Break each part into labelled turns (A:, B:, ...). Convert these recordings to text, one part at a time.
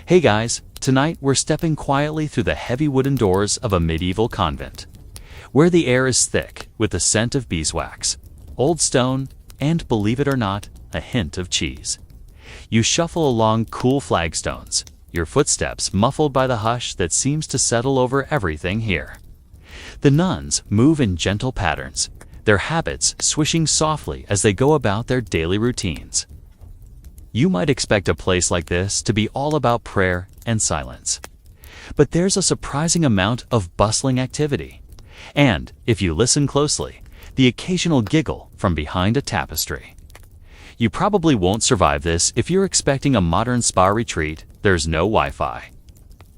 A: Hey guys, tonight we're stepping quietly through the heavy wooden doors of a medieval convent, where the air is thick with the scent of beeswax, old stone, and, believe it or not, a hint of cheese. You shuffle along cool flagstones, your footsteps muffled by the hush that seems to settle over everything here. The nuns move in gentle patterns, their habits swishing softly as they go about their daily routines. You might expect a place like this to be all about prayer and silence. But there's a surprising amount of bustling activity. And, if you listen closely, the occasional giggle from behind a tapestry. You probably won't survive this if you're expecting a modern spa retreat. There's no Wi-Fi,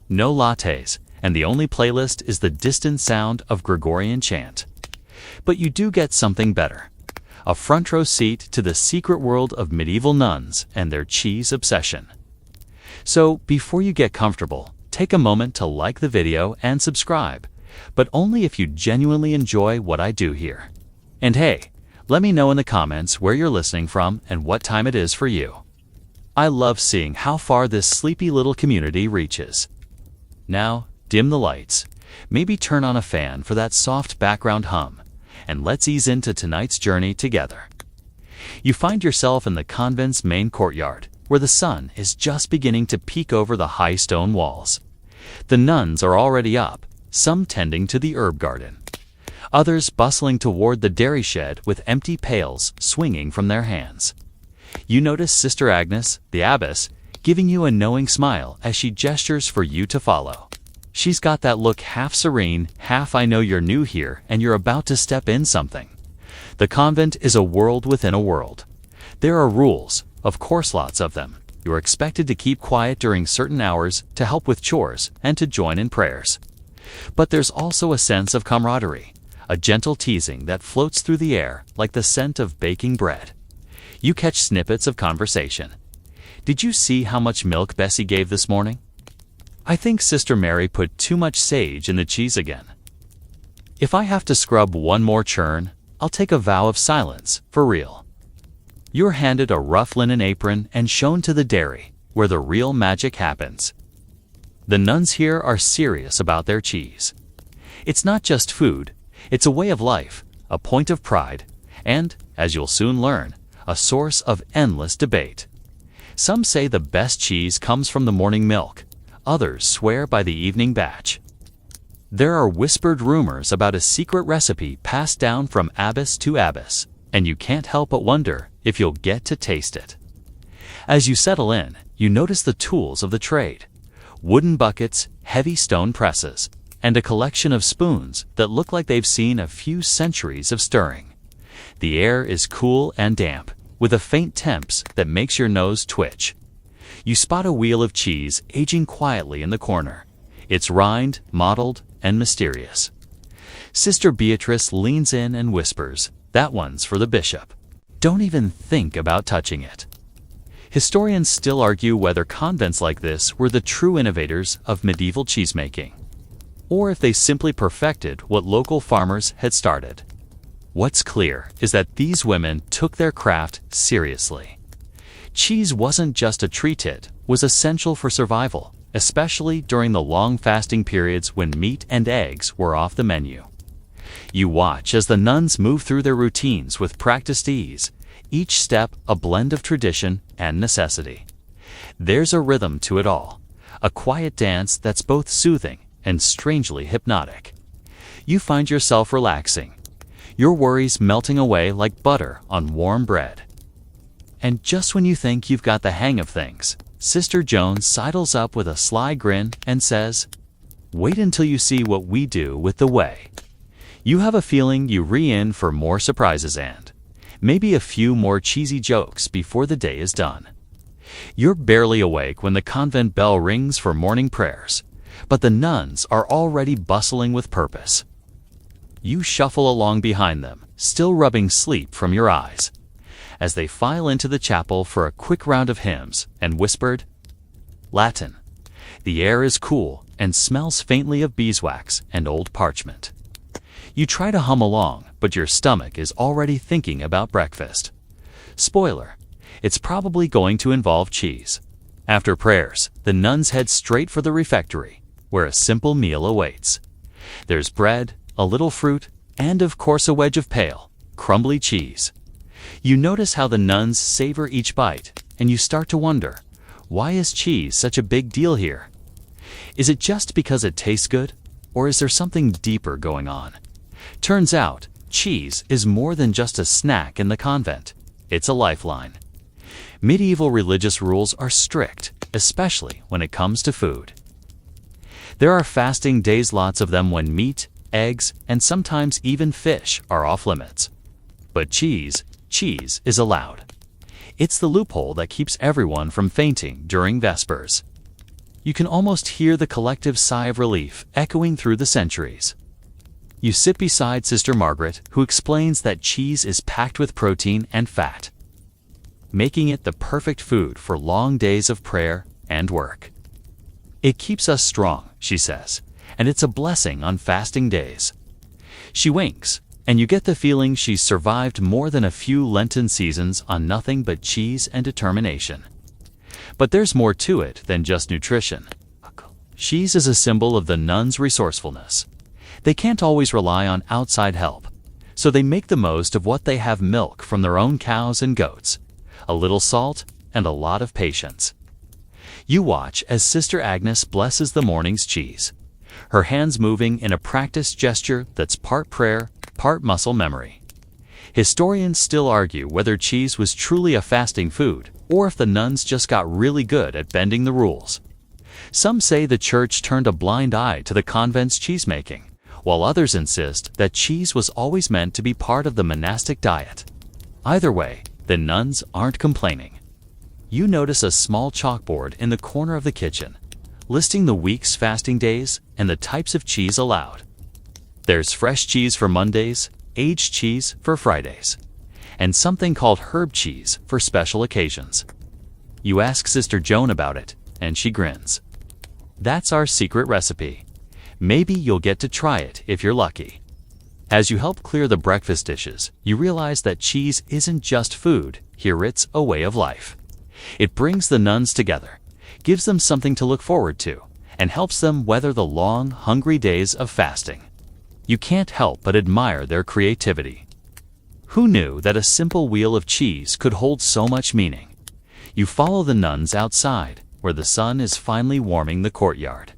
A: no lattes, and the only playlist is the distant sound of Gregorian chant. But you do get something better. A front row seat to the secret world of medieval nuns and their cheese obsession. So, before you get comfortable, take a moment to like the video and subscribe, but only if you genuinely enjoy what I do here. And hey, let me know in the comments where you're listening from and what time it is for you. I love seeing how far this sleepy little community reaches. Now, dim the lights, maybe turn on a fan for that soft background hum, and let's ease into tonight's journey together. You find yourself in the convent's main courtyard, where the sun is just beginning to peek over the high stone walls. The nuns are already up, some tending to the herb garden, others bustling toward the dairy shed with empty pails swinging from their hands. You notice Sister Agnes, the abbess, giving you a knowing smile as she gestures for you to follow. She's got that look half serene, half I know you're new here and you're about to step in something. The convent is a world within a world. There are rules, of course lots of them. You are expected to keep quiet during certain hours, to help with chores, and to join in prayers. But there's also a sense of camaraderie, a gentle teasing that floats through the air like the scent of baking bread. You catch snippets of conversation. Did you see how much milk Bessie gave this morning? I think Sister Mary put too much sage in the cheese again. If I have to scrub one more churn, I'll take a vow of silence, for real. You're handed a rough linen apron and shown to the dairy, where the real magic happens. The nuns here are serious about their cheese. It's not just food, it's a way of life, a point of pride, and, as you'll soon learn, a source of endless debate. Some say the best cheese comes from the morning milk. Others swear by the evening batch. There are whispered rumors about a secret recipe passed down from abbess to abbess, and you can't help but wonder if you'll get to taste it. As you settle in, you notice the tools of the trade. Wooden buckets, heavy stone presses, and a collection of spoons that look like they've seen a few centuries of stirring. The air is cool and damp, with a faint temps that makes your nose twitch. You spot a wheel of cheese aging quietly in the corner, its rind mottled and mysterious. Sister Beatrice leans in and whispers, "That one's for the bishop. Don't even think about touching it." Historians still argue whether convents like this were the true innovators of medieval cheesemaking, or if they simply perfected what local farmers had started. What's clear is that these women took their craft seriously. Cheese wasn't just a treat, it was essential for survival, especially during the long fasting periods when meat and eggs were off the menu. You watch as the nuns move through their routines with practiced ease, each step a blend of tradition and necessity. There's a rhythm to it all, a quiet dance that's both soothing and strangely hypnotic. You find yourself relaxing, your worries melting away like butter on warm bread. And just when you think you've got the hang of things, Sister Jones sidles up with a sly grin and says, "Wait until you see what we do with the whey." You have a feeling you re-in for more surprises and maybe a few more cheesy jokes before the day is done. You're barely awake when the convent bell rings for morning prayers, but the nuns are already bustling with purpose. You shuffle along behind them, still rubbing sleep from your eyes, as they file into the chapel for a quick round of hymns and whispered Latin. The air is cool and smells faintly of beeswax and old parchment. You try to hum along, but your stomach is already thinking about breakfast. Spoiler, it's probably going to involve cheese. After prayers, the nuns head straight for the refectory, where a simple meal awaits. There's bread, a little fruit, and of course a wedge of pale, crumbly cheese. You notice how the nuns savor each bite, and you start to wonder, why is cheese such a big deal here? Is it just because it tastes good, or is there something deeper going on? Turns out, cheese is more than just a snack in the convent. It's a lifeline. Medieval religious rules are strict, especially when it comes to food. There are fasting days, lots of them, when meat, eggs, and sometimes even fish are off limits. But cheese is allowed. It's the loophole that keeps everyone from fainting during Vespers. You can almost hear the collective sigh of relief echoing through the centuries. You sit beside Sister Margaret, who explains that cheese is packed with protein and fat, making it the perfect food for long days of prayer and work. It keeps us strong, she says, and it's a blessing on fasting days. She winks, and you get the feeling she's survived more than a few Lenten seasons on nothing but cheese and determination. But there's more to it than just nutrition. Cheese is a symbol of the nuns' resourcefulness. They can't always rely on outside help, so they make the most of what they have: milk from their own cows and goats, a little salt, and a lot of patience. You watch as Sister Agnes blesses the morning's cheese, her hands moving in a practiced gesture that's part prayer, part muscle memory. Historians still argue whether cheese was truly a fasting food, or if the nuns just got really good at bending the rules. Some say the church turned a blind eye to the convent's cheesemaking, while others insist that cheese was always meant to be part of the monastic diet. Either way, the nuns aren't complaining. You notice a small chalkboard in the corner of the kitchen, listing the week's fasting days and the types of cheese allowed. There's fresh cheese for Mondays, aged cheese for Fridays, and something called herb cheese for special occasions. You ask Sister Joan about it, and she grins. That's our secret recipe. Maybe you'll get to try it if you're lucky. As you help clear the breakfast dishes, you realize that cheese isn't just food here, it's a way of life. It brings the nuns together, gives them something to look forward to, and helps them weather the long, hungry days of fasting. You can't help but admire their creativity. Who knew that a simple wheel of cheese could hold so much meaning? You follow the nuns outside, where the sun is finally warming the courtyard.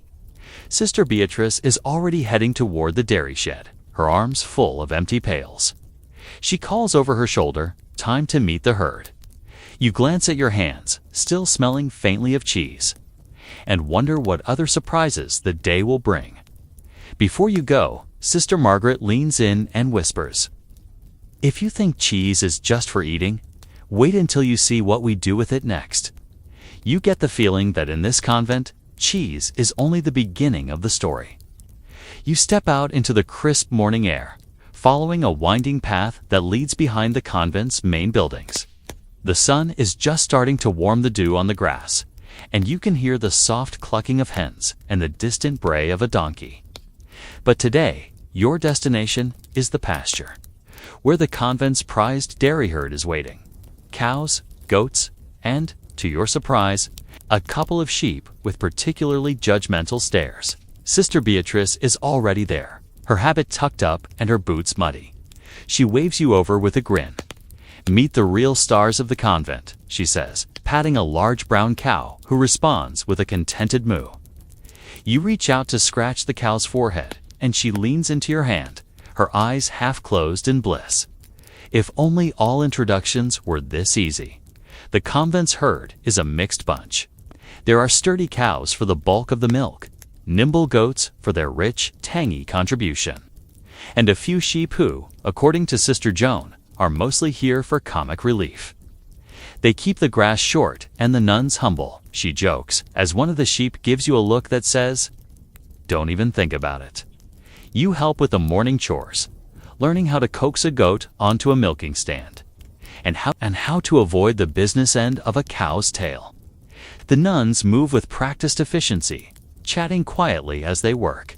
A: Sister Beatrice is already heading toward the dairy shed, her arms full of empty pails. She calls over her shoulder, time to meet the herd. You glance at your hands, still smelling faintly of cheese, and wonder what other surprises the day will bring. Before you go, Sister Margaret leans in and whispers, "If you think cheese is just for eating, wait until you see what we do with it next." You get the feeling that in this convent, cheese is only the beginning of the story. You step out into the crisp morning air, following a winding path that leads behind the convent's main buildings. The sun is just starting to warm the dew on the grass, and you can hear the soft clucking of hens and the distant bray of a donkey. But today, your destination is the pasture, where the convent's prized dairy herd is waiting. Cows, goats, and, to your surprise, a couple of sheep with particularly judgmental stares. Sister Beatrice is already there, her habit tucked up and her boots muddy. She waves you over with a grin. "Meet the real stars of the convent," she says, patting a large brown cow who responds with a contented moo. You reach out to scratch the cow's forehead, and she leans into your hand, her eyes half closed in bliss. If only all introductions were this easy. The convent's herd is a mixed bunch. There are sturdy cows for the bulk of the milk, nimble goats for their rich, tangy contribution, and a few sheep who, according to Sister Joan, are mostly here for comic relief. They keep the grass short and the nuns humble, she jokes, as one of the sheep gives you a look that says, "Don't even think about it." You help with the morning chores, learning how to coax a goat onto a milking stand, and how to avoid the business end of a cow's tail. The nuns move with practiced efficiency, chatting quietly as they work.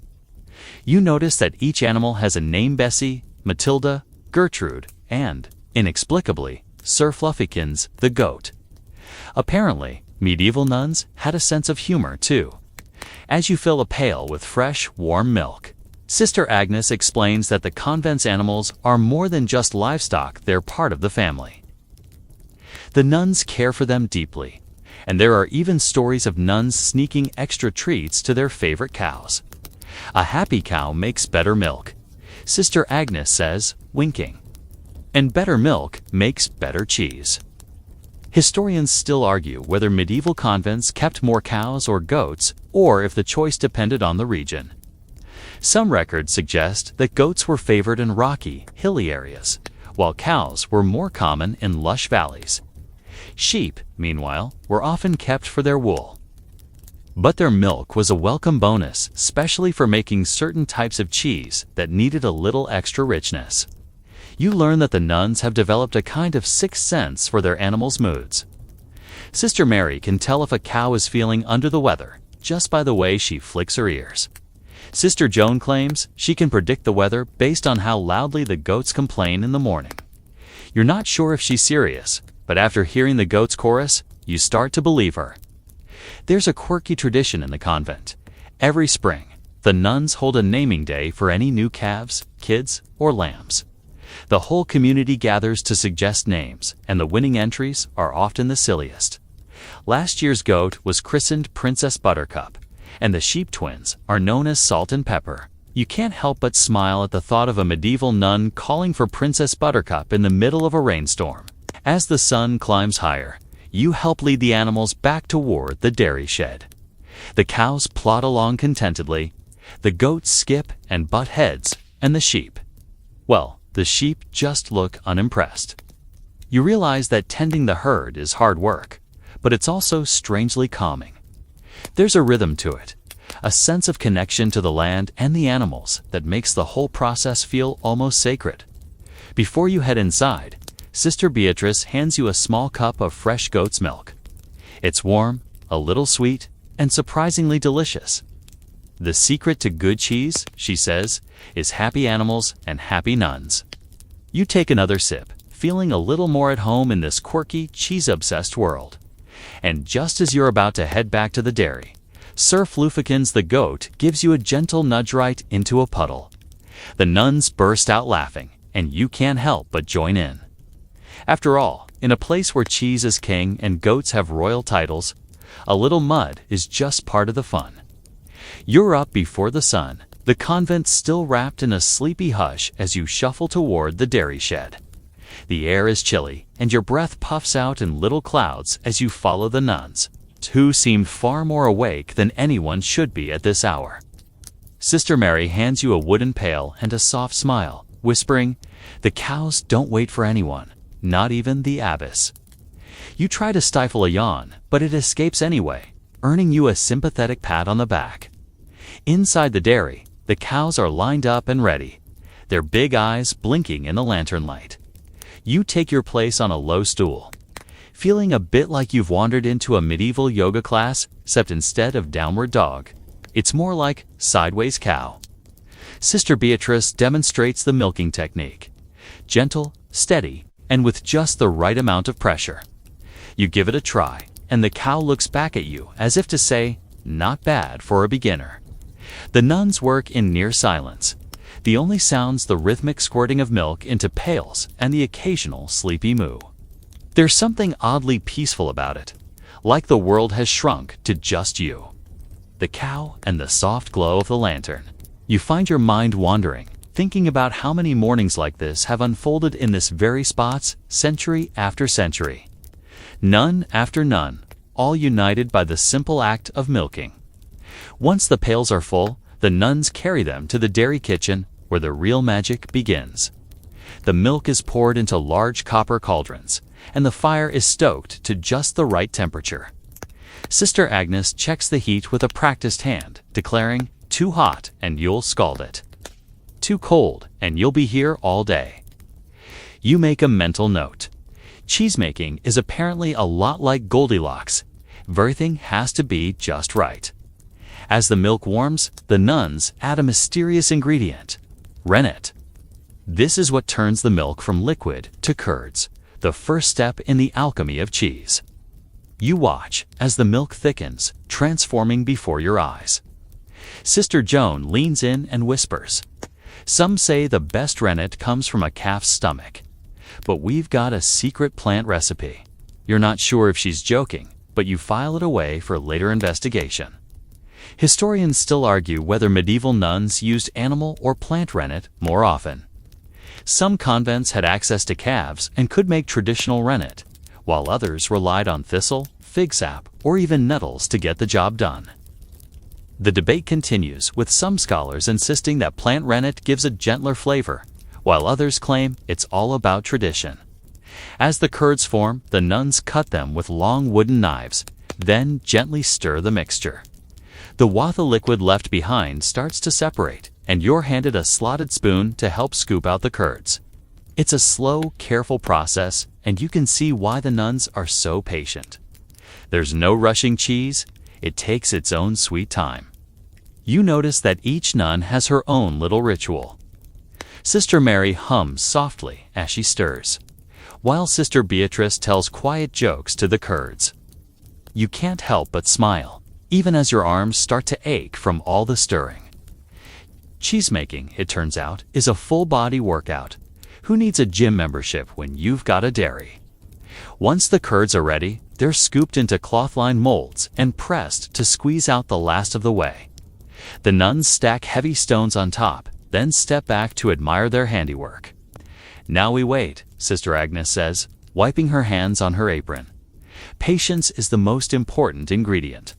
A: You notice that each animal has a name: Bessie, Matilda, Gertrude, and, inexplicably, Sir Fluffykins, the goat. Apparently, Medieval nuns had a sense of humor, too. As you fill a pail with fresh, warm milk, Sister Agnes explains that the convent's animals are more than just livestock, they're part of the family. The nuns care for them deeply, and there are even stories of nuns sneaking extra treats to their favorite cows. A happy cow makes better milk, Sister Agnes says, winking. And better milk makes better cheese. Historians still argue whether medieval convents kept more cows or goats, or if the choice depended on the region. Some records suggest that goats were favored in rocky, hilly areas, while cows were more common in lush valleys. Sheep, meanwhile, were often kept for their wool. But their milk was a welcome bonus, especially for making certain types of cheese that needed a little extra richness. You learn that the nuns have developed a kind of sixth sense for their animals' moods. Sister Mary can tell if a cow is feeling under the weather just by the way she flicks her ears. Sister Joan claims she can predict the weather based on how loudly the goats complain in the morning. You're not sure if she's serious, but after hearing the goats chorus, you start to believe her. There's a quirky tradition in the convent. Every spring, the nuns hold a naming day for any new calves, kids, or lambs. The whole community gathers to suggest names, and the winning entries are often the silliest. Last year's goat was christened Princess Buttercup, and the sheep twins are known as Salt and Pepper. You can't help but smile at the thought of a medieval nun calling for Princess Buttercup in the middle of a rainstorm. As the sun climbs higher, you help lead the animals back toward the dairy shed. The cows plod along contentedly, the goats skip and butt heads, and the sheep, well, the sheep just look unimpressed. You realize that tending the herd is hard work, but it's also strangely calming. There's a rhythm to it, a sense of connection to the land and the animals that makes the whole process feel almost sacred. Before you head inside, Sister Beatrice hands you a small cup of fresh goat's milk. It's warm, a little sweet, and surprisingly delicious. The secret to good cheese, she says, is happy animals and happy nuns. You take another sip, feeling a little more at home in this quirky, cheese-obsessed world. And just as you're about to head back to the dairy, Sir Fluffikins the goat gives you a gentle nudge right into a puddle. The nuns burst out laughing, and you can't help but join in. After all, in a place where cheese is king and goats have royal titles, a little mud is just part of the fun. You're up before the sun, the convent still wrapped in a sleepy hush as you shuffle toward the dairy shed. The air is chilly, and your breath puffs out in little clouds as you follow the nuns, who seem far more awake than anyone should be at this hour. Sister Mary hands you a wooden pail and a soft smile, whispering, "The cows don't wait for anyone, not even the abbess." You try to stifle a yawn, but it escapes anyway, earning you a sympathetic pat on the back. Inside the dairy, the cows are lined up and ready, their big eyes blinking in the lantern light. You take your place on a low stool, feeling a bit like you've wandered into a medieval yoga class, except instead of downward dog, it's more like sideways cow. Sister Beatrice demonstrates the milking technique. Gentle, steady, and with just the right amount of pressure. You give it a try, and the cow looks back at you as if to say, "Not bad for a beginner." The nuns work in near silence. The only sounds the rhythmic squirting of milk into pails and the occasional sleepy moo. There's something oddly peaceful about it, like the world has shrunk to just you, the cow, and the soft glow of the lantern. You find your mind wandering, thinking about how many mornings like this have unfolded in this very spots, century after century. Nun after nun, all united by the simple act of milking. Once the pails are full, the nuns carry them to the dairy kitchen where the real magic begins. The milk is poured into large copper cauldrons, and the fire is stoked to just the right temperature. Sister Agnes checks the heat with a practiced hand, declaring, "Too hot and you'll scald it. Too cold and you'll be here all day." You make a mental note. Cheesemaking is apparently a lot like Goldilocks. Everything has to be just right. As the milk warms, the nuns add a mysterious ingredient, rennet. This is what turns the milk from liquid to curds, the first step in the alchemy of cheese. You watch as the milk thickens, transforming before your eyes. Sister Joan leans in and whispers, "Some say the best rennet comes from a calf's stomach. But we've got a secret plant recipe." You're not sure if she's joking, but you file it away for later investigation. Historians still argue whether medieval nuns used animal or plant rennet more often. Some convents had access to calves and could make traditional rennet, while others relied on thistle, fig sap, or even nettles to get the job done. The debate continues, with some scholars insisting that plant rennet gives a gentler flavor, while others claim it's all about tradition. As the curds form, the nuns cut them with long wooden knives, then gently stir the mixture. The watha liquid left behind starts to separate, and you're handed a slotted spoon to help scoop out the curds. It's a slow, careful process, and you can see why the nuns are so patient. There's no rushing cheese. It takes its own sweet time. You notice that each nun has her own little ritual. Sister Mary hums softly as she stirs, while Sister Beatrice tells quiet jokes to the curds. You can't help but smile, even as your arms start to ache from all the stirring. Cheesemaking, it turns out, is a full-body workout. Who needs a gym membership when you've got a dairy? Once the curds are ready, they're scooped into cloth-lined molds and pressed to squeeze out the last of the whey. The nuns stack heavy stones on top, then step back to admire their handiwork. "Now we wait," Sister Agnes says, wiping her hands on her apron. Patience is the most important ingredient.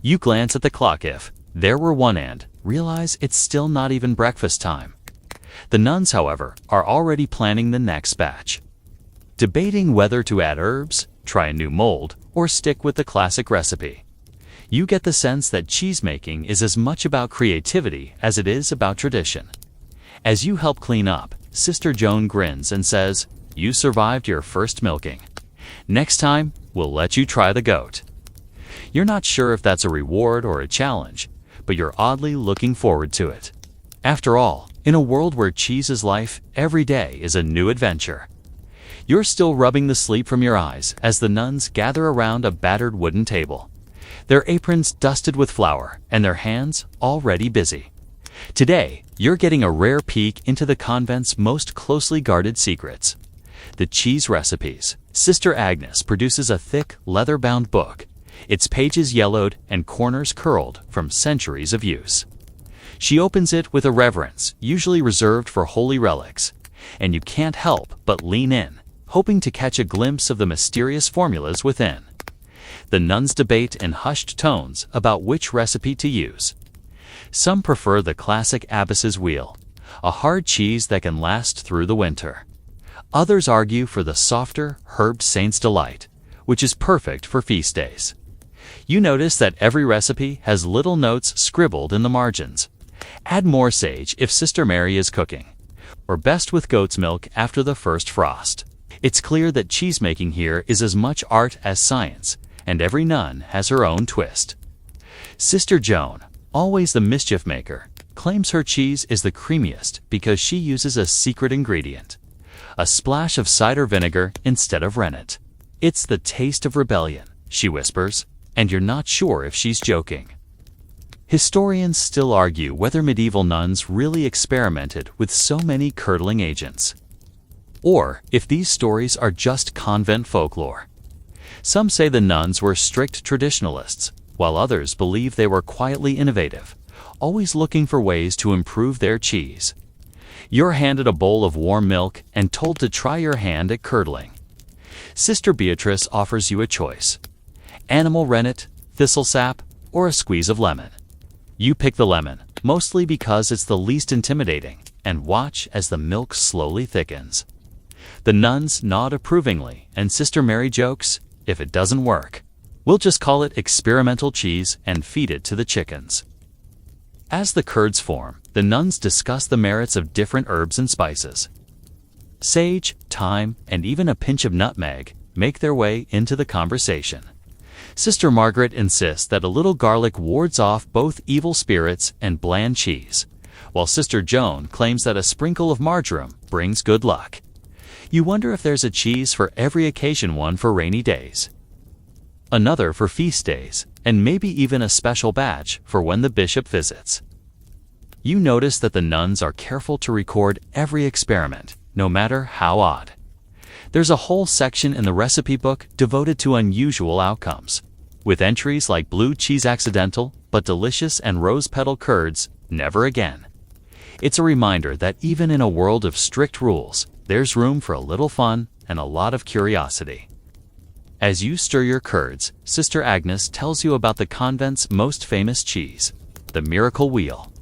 A: You glance at the clock. If there were one and realize it's still not even breakfast time. The nuns, however, are already planning the next batch. Debating whether to add herbs, try a new mold, or stick with the classic recipe. You get the sense that cheesemaking is as much about creativity as it is about tradition. As you help clean up, Sister Joan grins and says, "You survived your first milking. Next time, we'll let you try the goat." You're not sure if that's a reward or a challenge, but you're oddly looking forward to it. After all, in a world where cheese is life, every day is a new adventure. You're still rubbing the sleep from your eyes as the nuns gather around a battered wooden table, their aprons dusted with flour and their hands already busy. Today, you're getting a rare peek into the convent's most closely guarded secrets: the cheese recipes. Sister Agnes produces a thick, leather-bound book, its pages yellowed and corners curled from centuries of use. She opens it with a reverence usually reserved for holy relics, and you can't help but lean in, hoping to catch a glimpse of the mysterious formulas within. The nuns debate in hushed tones about which recipe to use. Some prefer the classic abbess's wheel, a hard cheese that can last through the winter. Others argue for the softer, herbed Saint's Delight, which is perfect for feast days. You notice that every recipe has little notes scribbled in the margins. Add more sage if Sister Mary is cooking, or best with goat's milk after the first frost. It's clear that cheesemaking here is as much art as science, and every nun has her own twist. Sister Joan, always the mischief maker, claims her cheese is the creamiest because she uses a secret ingredient: a splash of cider vinegar instead of rennet. "It's the taste of rebellion," she whispers, and you're not sure if she's joking. Historians still argue whether medieval nuns really experimented with so many curdling agents, or if these stories are just convent folklore. Some say the nuns were strict traditionalists, while others believe they were quietly innovative, always looking for ways to improve their cheese. You're handed a bowl of warm milk and told to try your hand at curdling. Sister Beatrice offers you a choice: animal rennet, thistle sap, or a squeeze of lemon. You pick the lemon, mostly because it's the least intimidating, and watch as the milk slowly thickens. The nuns nod approvingly, and Sister Mary jokes, "If it doesn't work, we'll just call it experimental cheese and feed it to the chickens." As the curds form, the nuns discuss the merits of different herbs and spices. Sage, thyme, and even a pinch of nutmeg make their way into the conversation. Sister Margaret insists that a little garlic wards off both evil spirits and bland cheese, while Sister Joan claims that a sprinkle of marjoram brings good luck. You wonder if there's a cheese for every occasion, one for rainy days. another for feast days, and maybe even a special batch for when the bishop visits. You notice that the nuns are careful to record every experiment, no matter how odd. There's a whole section in the recipe book devoted to unusual outcomes, with entries like blue cheese accidental but delicious and rose petal curds, never again. It's a reminder that even in a world of strict rules, there's room for a little fun and a lot of curiosity. As you stir your curds, Sister Agnes tells you about the convent's most famous cheese, the Miracle Wheel.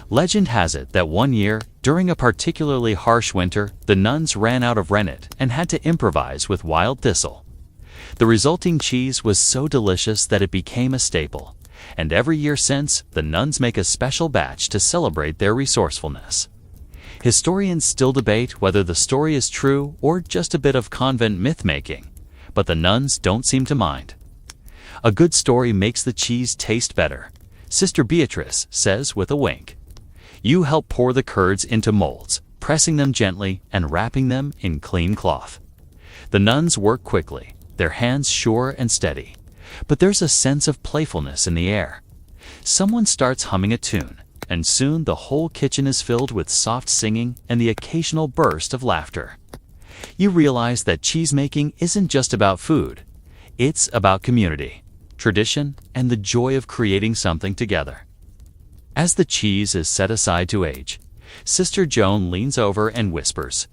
A: Legend has it that one year, during a particularly harsh winter, the nuns ran out of rennet and had to improvise with wild thistle. The resulting cheese was so delicious that it became a staple, and every year since, the nuns make a special batch to celebrate their resourcefulness. Historians still debate whether the story is true or just a bit of convent myth-making, but the nuns don't seem to mind. A good story makes the cheese taste better, Sister Beatrice says with a wink. You help pour the curds into molds, pressing them gently and wrapping them in clean cloth. The nuns work quickly, their hands sure and steady, but there's a sense of playfulness in the air. Someone starts humming a tune, and soon the whole kitchen is filled with soft singing and the occasional burst of laughter. You realize that cheesemaking isn't just about food. It's about community, tradition, and the joy of creating something together. As the cheese is set aside to age, Sister Joan leans over and whispers,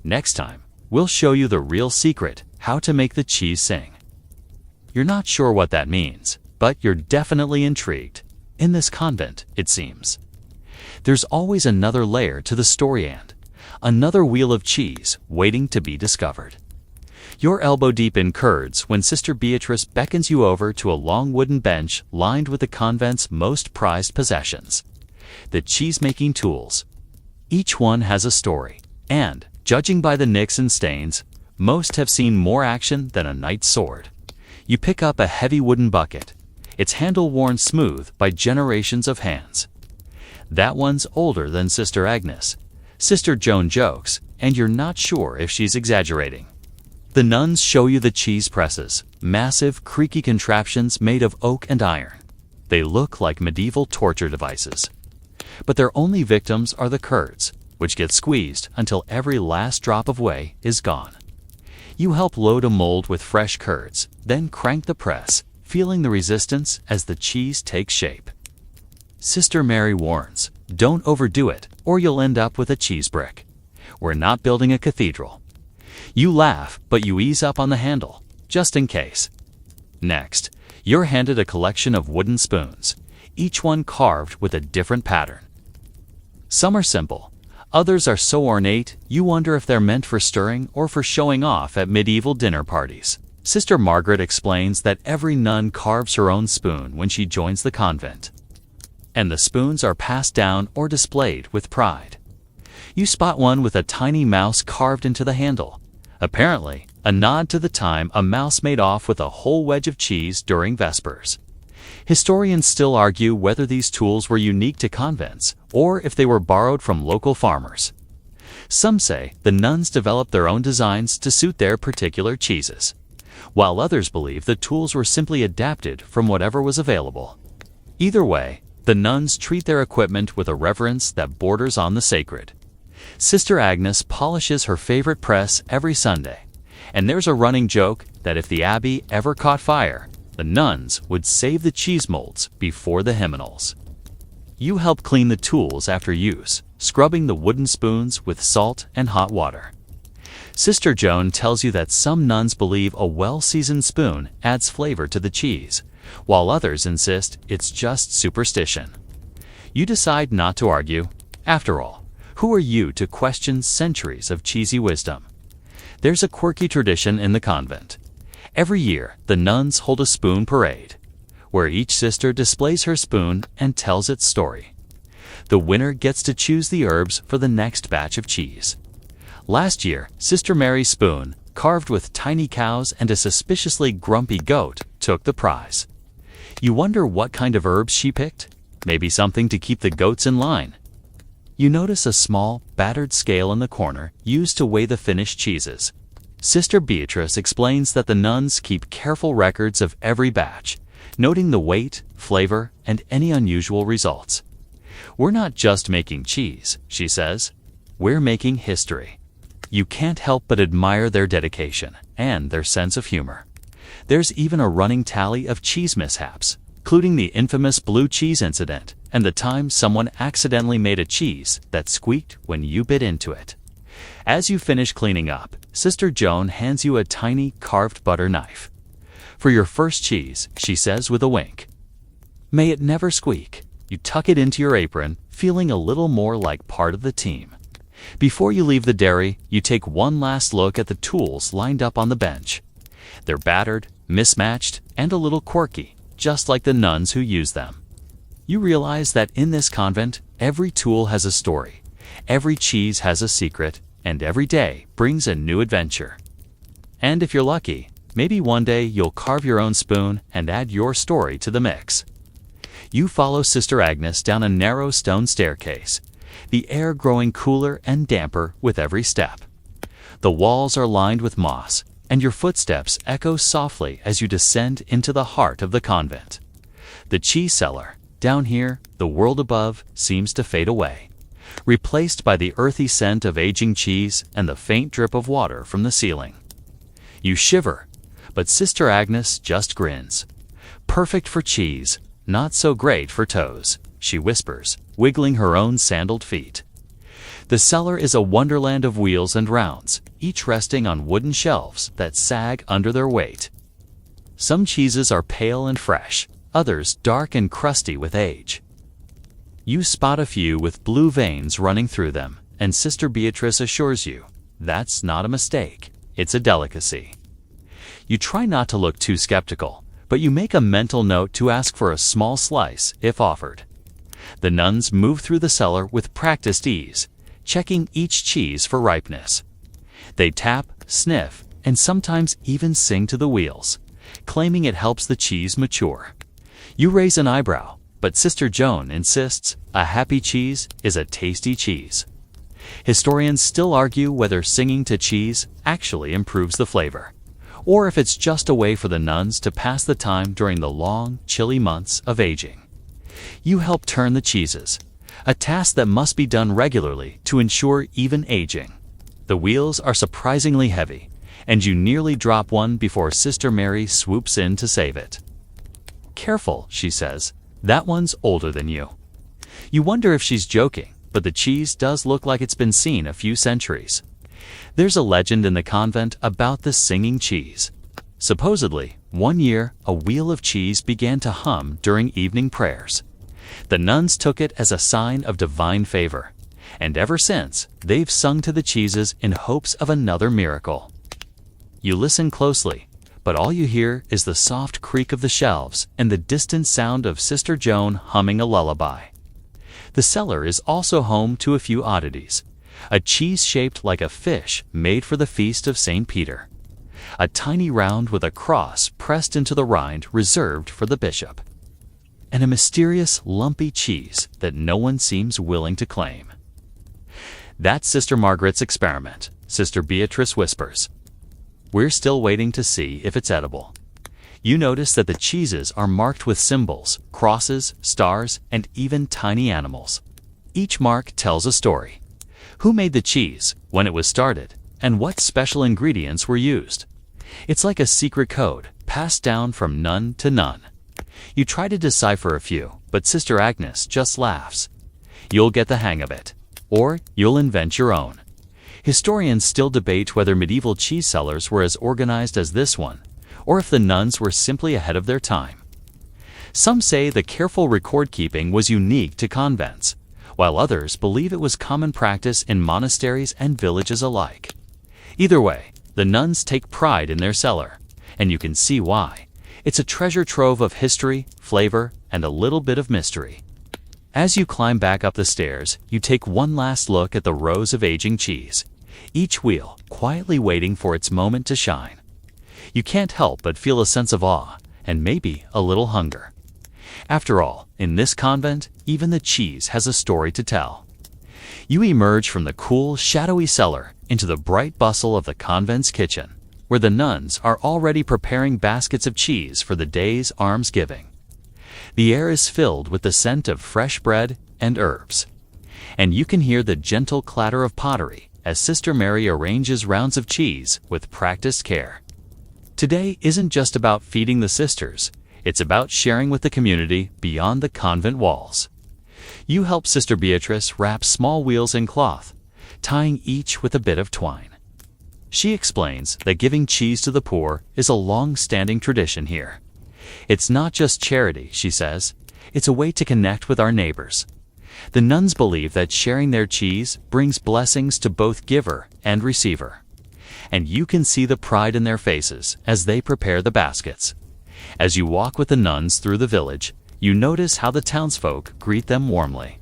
A: "Next time, we'll show you the real secret, how to make the cheese sing." You're not sure what that means, but you're definitely intrigued. In this convent, it seems. There's always another layer to the story and another wheel of cheese waiting to be discovered. You're elbow deep in curds when Sister Beatrice beckons you over to a long wooden bench lined with the convent's most prized possessions, the cheese-making tools. Each one has a story, and, judging by the nicks and stains, most have seen more action than a knight's sword. You pick up a heavy wooden bucket, its handle worn smooth by generations of hands. That one's older than Sister Agnes, Sister Joan jokes, and you're not sure if she's exaggerating. The nuns show you the cheese presses, massive, creaky contraptions made of oak and iron. They look like medieval torture devices. But their only victims are the curds, which get squeezed until every last drop of whey is gone. You help load a mold with fresh curds, then crank the press, feeling the resistance as the cheese takes shape. Sister Mary warns, don't overdo it, or you'll end up with a cheese brick. We're not building a cathedral. You laugh, but you ease up on the handle, just in case. Next, you're handed a collection of wooden spoons, each one carved with a different pattern. Some are simple, others are so ornate you wonder if they're meant for stirring or for showing off at medieval dinner parties. Sister Margaret explains that every nun carves her own spoon when she joins the convent, and the spoons are passed down or displayed with pride. You spot one with a tiny mouse carved into the handle, apparently a nod to the time a mouse made off with a whole wedge of cheese during Vespers. Historians still argue whether these tools were unique to convents or if they were borrowed from local farmers. Some say the nuns developed their own designs to suit their particular cheeses, while others believe the tools were simply adapted from whatever was available. Either way, the nuns treat their equipment with a reverence that borders on the sacred. Sister Agnes polishes her favorite press every Sunday, and there's a running joke that if the abbey ever caught fire, the nuns would save the cheese molds before the hymnals. You help clean the tools after use, scrubbing the wooden spoons with salt and hot water. Sister Joan tells you that some nuns believe a well-seasoned spoon adds flavor to the cheese, while others insist it's just superstition. You decide not to argue. After all, who are you to question centuries of cheesy wisdom? There's a quirky tradition in the convent. Every year, the nuns hold a spoon parade, where each sister displays her spoon and tells its story. The winner gets to choose the herbs for the next batch of cheese. Last year, Sister Mary's spoon, carved with tiny cows and a suspiciously grumpy goat, took the prize. You wonder what kind of herbs she picked? Maybe something to keep the goats in line. You notice a small, battered scale in the corner used to weigh the finished cheeses. Sister Beatrice explains that the nuns keep careful records of every batch, noting the weight, flavor, and any unusual results. "We're not just making cheese," she says. "We're making history." You can't help but admire their dedication and their sense of humor. There's even a running tally of cheese mishaps, including the infamous blue cheese incident and the time someone accidentally made a cheese that squeaked when you bit into it. As you finish cleaning up, Sister Joan hands you a tiny carved butter knife. "For your first cheese," she says with a wink. "May it never squeak." You tuck it into your apron, feeling a little more like part of the team. Before you leave the dairy, you take one last look at the tools lined up on the bench. They're battered, mismatched, and a little quirky, just like the nuns who use them. You realize that in this convent, every tool has a story, every cheese has a secret, and every day brings a new adventure. And if you're lucky, maybe one day you'll carve your own spoon and add your story to the mix. You follow Sister Agnes down a narrow stone staircase, the air growing cooler and damper with every step. The walls are lined with moss, and your footsteps echo softly as you descend into the heart of the convent. The cheese cellar, down here, the world above, seems to fade away, replaced by the earthy scent of aging cheese and the faint drip of water from the ceiling. You shiver, but Sister Agnes just grins. "Perfect for cheese, not so great for toes," she whispers, wiggling her own sandaled feet. The cellar is a wonderland of wheels and rounds, each resting on wooden shelves that sag under their weight. Some cheeses are pale and fresh, others dark and crusty with age. You spot a few with blue veins running through them, and Sister Beatrice assures you, that's not a mistake, it's a delicacy. You try not to look too skeptical, but you make a mental note to ask for a small slice if offered. The nuns move through the cellar with practiced ease, checking each cheese for ripeness. They tap, sniff, and sometimes even sing to the wheels, claiming it helps the cheese mature. You raise an eyebrow, but Sister Joan insists a happy cheese is a tasty cheese. Historians still argue whether singing to cheese actually improves the flavor, or if it's just a way for the nuns to pass the time during the long, chilly months of aging. You help turn the cheeses, a task that must be done regularly to ensure even aging. The wheels are surprisingly heavy, and you nearly drop one before Sister Mary swoops in to save it. "Careful," she says, "that one's older than you." You wonder if she's joking, but the cheese does look like it's been seen a few centuries. There's a legend in the convent about the singing cheese. Supposedly, one year, a wheel of cheese began to hum during evening prayers. The nuns took it as a sign of divine favor, and ever since, they've sung to the cheeses in hopes of another miracle. You listen closely, but all you hear is the soft creak of the shelves and the distant sound of Sister Joan humming a lullaby. The cellar is also home to a few oddities. A cheese shaped like a fish made for the feast of St. Peter. A tiny round with a cross pressed into the rind reserved for the bishop. And a mysterious lumpy cheese that no one seems willing to claim. "That's Sister Margaret's experiment," Sister Beatrice whispers. "We're still waiting to see if it's edible." You notice that the cheeses are marked with symbols, crosses, stars, and even tiny animals. Each mark tells a story. Who made the cheese, when it was started, and what special ingredients were used. It's like a secret code, passed down from nun to nun. You try to decipher a few, but Sister Agnes just laughs. You'll get the hang of it, or you'll invent your own. Historians still debate whether medieval cheese cellars were as organized as this one, or if the nuns were simply ahead of their time. Some say the careful record-keeping was unique to convents, while others believe it was common practice in monasteries and villages alike. Either way, the nuns take pride in their cellar, and you can see why. It's a treasure trove of history, flavor, and a little bit of mystery. As you climb back up the stairs, you take one last look at the rows of aging cheese, each wheel quietly waiting for its moment to shine. You can't help but feel a sense of awe, and maybe a little hunger. After all, in this convent, even the cheese has a story to tell. You emerge from the cool, shadowy cellar into the bright bustle of the convent's kitchen, where the nuns are already preparing baskets of cheese for the day's almsgiving. The air is filled with the scent of fresh bread and herbs, and you can hear the gentle clatter of pottery as Sister Mary arranges rounds of cheese with practiced care. Today isn't just about feeding the sisters, it's about sharing with the community beyond the convent walls. You help Sister Beatrice wrap small wheels in cloth, tying each with a bit of twine. She explains that giving cheese to the poor is a long-standing tradition here. It's not just charity, she says, it's a way to connect with our neighbors. The nuns believe that sharing their cheese brings blessings to both giver and receiver. And you can see the pride in their faces as they prepare the baskets. As you walk with the nuns through the village, you notice how the townsfolk greet them warmly.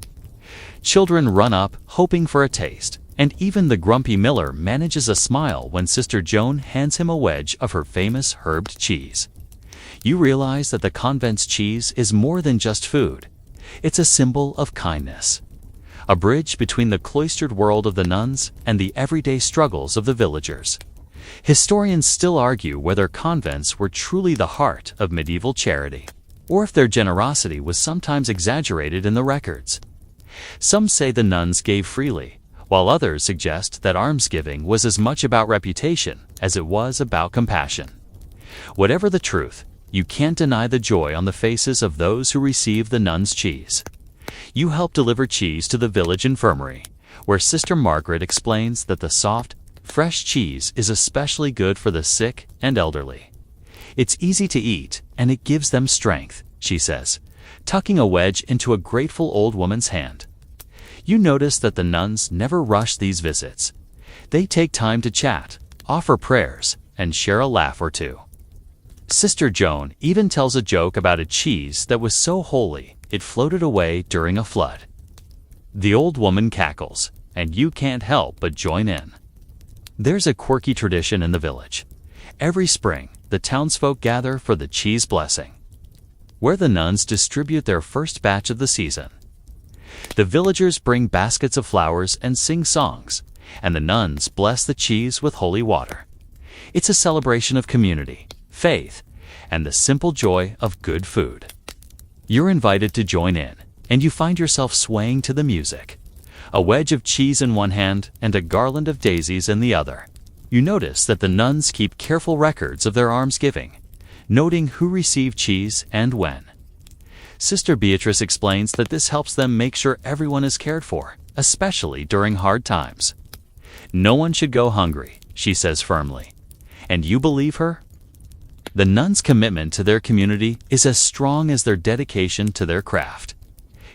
A: Children run up, hoping for a taste, and even the grumpy miller manages a smile when Sister Joan hands him a wedge of her famous herbed cheese. You realize that the convent's cheese is more than just food. It's a symbol of kindness, a bridge between the cloistered world of the nuns and the everyday struggles of the villagers. Historians still argue whether convents were truly the heart of medieval charity, or if their generosity was sometimes exaggerated in the records. Some say the nuns gave freely, while others suggest that almsgiving was as much about reputation as it was about compassion. Whatever the truth, you can't deny the joy on the faces of those who receive the nuns' cheese. You help deliver cheese to the village infirmary, where Sister Margaret explains that the soft, fresh cheese is especially good for the sick and elderly. It's easy to eat, and it gives them strength, she says, tucking a wedge into a grateful old woman's hand. You notice that the nuns never rush these visits. They take time to chat, offer prayers, and share a laugh or two. Sister Joan even tells a joke about a cheese that was so holy it floated away during a flood. The old woman cackles, and you can't help but join in. There's a quirky tradition in the village. Every spring, the townsfolk gather for the cheese blessing, where the nuns distribute their first batch of the season. The villagers bring baskets of flowers and sing songs, and the nuns bless the cheese with holy water. It's a celebration of community, faith, and the simple joy of good food. You're invited to join in, and you find yourself swaying to the music. A wedge of cheese in one hand and a garland of daisies in the other. You notice that the nuns keep careful records of their almsgiving, noting who received cheese and when. Sister Beatrice explains that this helps them make sure everyone is cared for, especially during hard times. No one should go hungry, she says firmly. And you believe her? The nuns' commitment to their community is as strong as their dedication to their craft.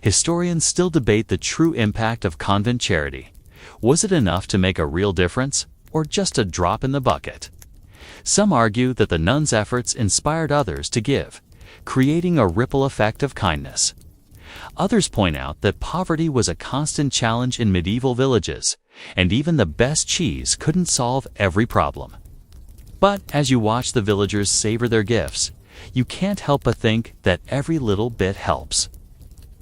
A: Historians still debate the true impact of convent charity. Was it enough to make a real difference, or just a drop in the bucket? Some argue that the nuns' efforts inspired others to give, creating a ripple effect of kindness. Others point out that poverty was a constant challenge in medieval villages, and even the best cheese couldn't solve every problem. But as you watch the villagers savor their gifts, you can't help but think that every little bit helps.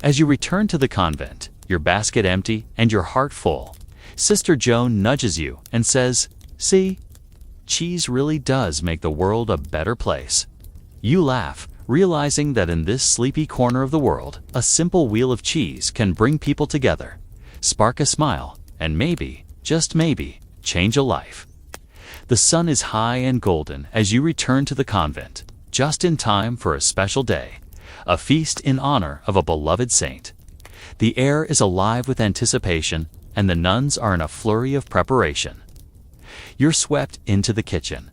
A: As you return to the convent, your basket empty and your heart full, Sister Joan nudges you and says, "See, cheese really does make the world a better place." You laugh, realizing that in this sleepy corner of the world, a simple wheel of cheese can bring people together, spark a smile, and maybe, just maybe, change a life. The sun is high and golden as you return to the convent, just in time for a special day, a feast in honor of a beloved saint. The air is alive with anticipation, and the nuns are in a flurry of preparation. You're swept into the kitchen,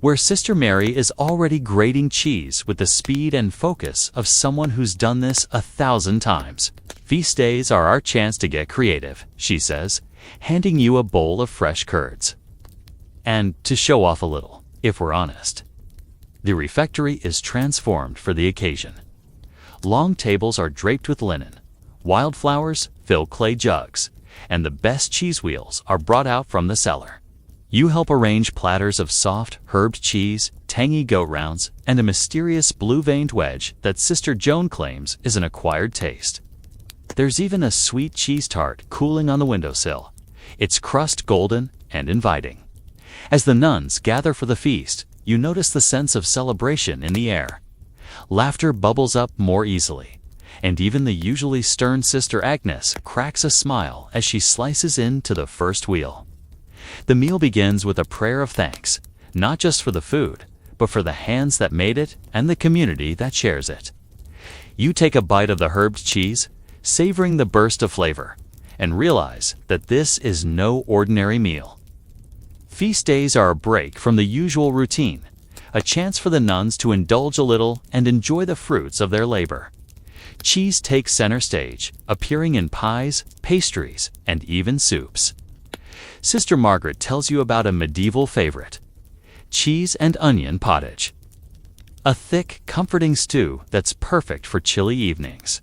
A: where Sister Mary is already grating cheese with the speed and focus of someone who's done this 1,000 times. "Feast days are our chance to get creative," she says, handing you a bowl of fresh curds. And to show off a little, if we're honest. The refectory is transformed for the occasion. Long tables are draped with linen, wildflowers fill clay jugs, and the best cheese wheels are brought out from the cellar. You help arrange platters of soft, herbed cheese, tangy goat rounds, and a mysterious blue-veined wedge that Sister Joan claims is an acquired taste. There's even a sweet cheese tart cooling on the windowsill, its crust golden and inviting. As the nuns gather for the feast, you notice the sense of celebration in the air. Laughter bubbles up more easily, and even the usually stern Sister Agnes cracks a smile as she slices into the first wheel. The meal begins with a prayer of thanks, not just for the food, but for the hands that made it and the community that shares it. You take a bite of the herbed cheese, savoring the burst of flavor, and realize that this is no ordinary meal. Feast days are a break from the usual routine, a chance for the nuns to indulge a little and enjoy the fruits of their labor. Cheese takes center stage, appearing in pies, pastries, and even soups. Sister Margaret tells you about a medieval favorite: cheese and onion pottage. A thick, comforting stew that's perfect for chilly evenings.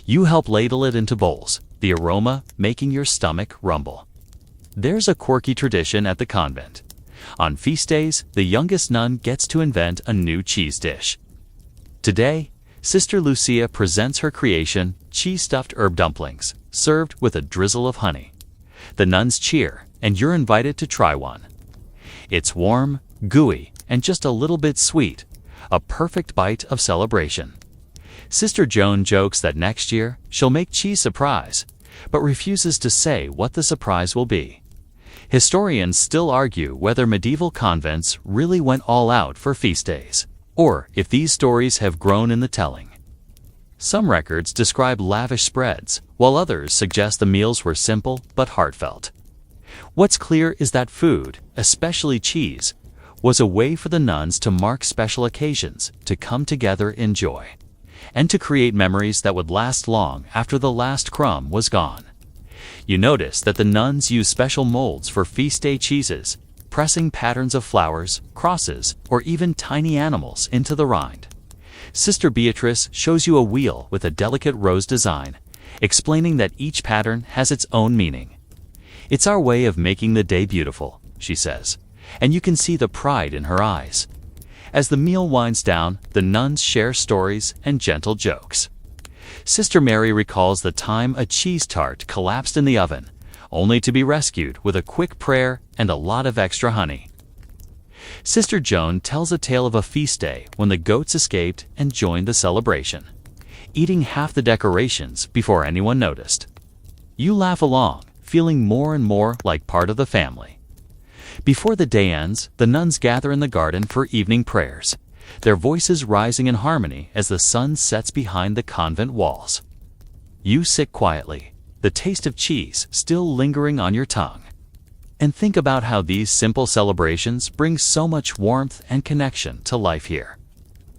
A: You help ladle it into bowls, the aroma making your stomach rumble. There's a quirky tradition at the convent. On feast days, the youngest nun gets to invent a new cheese dish. Today, Sister Lucia presents her creation, cheese-stuffed herb dumplings, served with a drizzle of honey. The nuns cheer, and you're invited to try one. It's warm, gooey, and just a little bit sweet, a perfect bite of celebration. Sister Joan jokes that next year she'll make cheese surprise, but refuses to say what the surprise will be. Historians still argue whether medieval convents really went all out for feast days, or if these stories have grown in the telling. Some records describe lavish spreads, while others suggest the meals were simple but heartfelt. What's clear is that food, especially cheese, was a way for the nuns to mark special occasions, to come together in joy, and to create memories that would last long after the last crumb was gone. You notice that the nuns use special molds for feast day cheeses, pressing patterns of flowers, crosses, or even tiny animals into the rind. Sister Beatrice shows you a wheel with a delicate rose design, explaining that each pattern has its own meaning. "It's our way of making the day beautiful," she says, and you can see the pride in her eyes. As the meal winds down, the nuns share stories and gentle jokes. Sister Mary recalls the time a cheese tart collapsed in the oven, only to be rescued with a quick prayer and a lot of extra honey. Sister Joan tells a tale of a feast day when the goats escaped and joined the celebration, eating half the decorations before anyone noticed. You laugh along, feeling more and more like part of the family. Before the day ends, the nuns gather in the garden for evening prayers, their voices rising in harmony as the sun sets behind the convent walls. You sit quietly, the taste of cheese still lingering on your tongue, and think about how these simple celebrations bring so much warmth and connection to life here.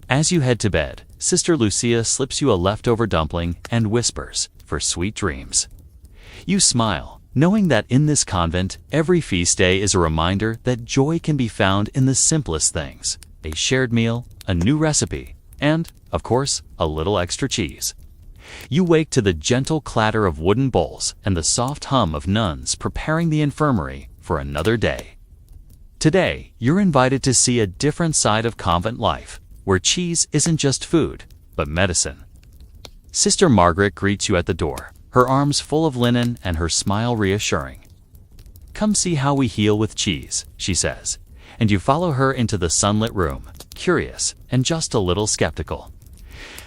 A: As you head to bed, Sister Lucia slips you a leftover dumpling and whispers, "For sweet dreams." You smile, knowing that in this convent, every feast day is a reminder that joy can be found in the simplest things: a shared meal, a new recipe, and, of course, a little extra cheese. You wake to the gentle clatter of wooden bowls and the soft hum of nuns preparing the infirmary for another day. Today, you're invited to see a different side of convent life, where cheese isn't just food, but medicine. Sister Margaret greets you at the door, her arms full of linen and her smile reassuring. "Come see how we heal with cheese," she says, and you follow her into the sunlit room, curious and just a little skeptical.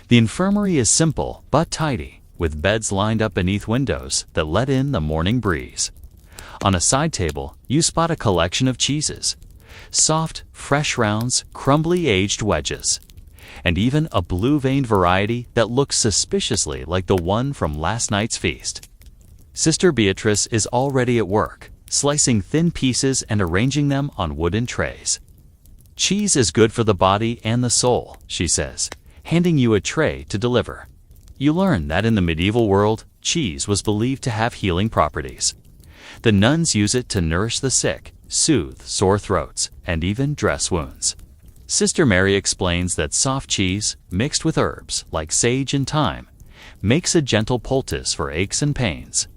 A: The infirmary is simple but tidy, with beds lined up beneath windows that let in the morning breeze. On a side table, you spot a collection of cheeses, soft, fresh rounds, crumbly aged wedges, and even a blue-veined variety that looks suspiciously like the one from last night's feast. Sister Beatrice is already at work, slicing thin pieces and arranging them on wooden trays. "Cheese is good for the body and the soul," she says, handing you a tray to deliver. You learn that in the medieval world, cheese was believed to have healing properties. The nuns use it to nourish the sick, soothe sore throats, and even dress wounds. Sister Mary explains that soft cheese, mixed with herbs like sage and thyme, makes a gentle poultice for aches and pains.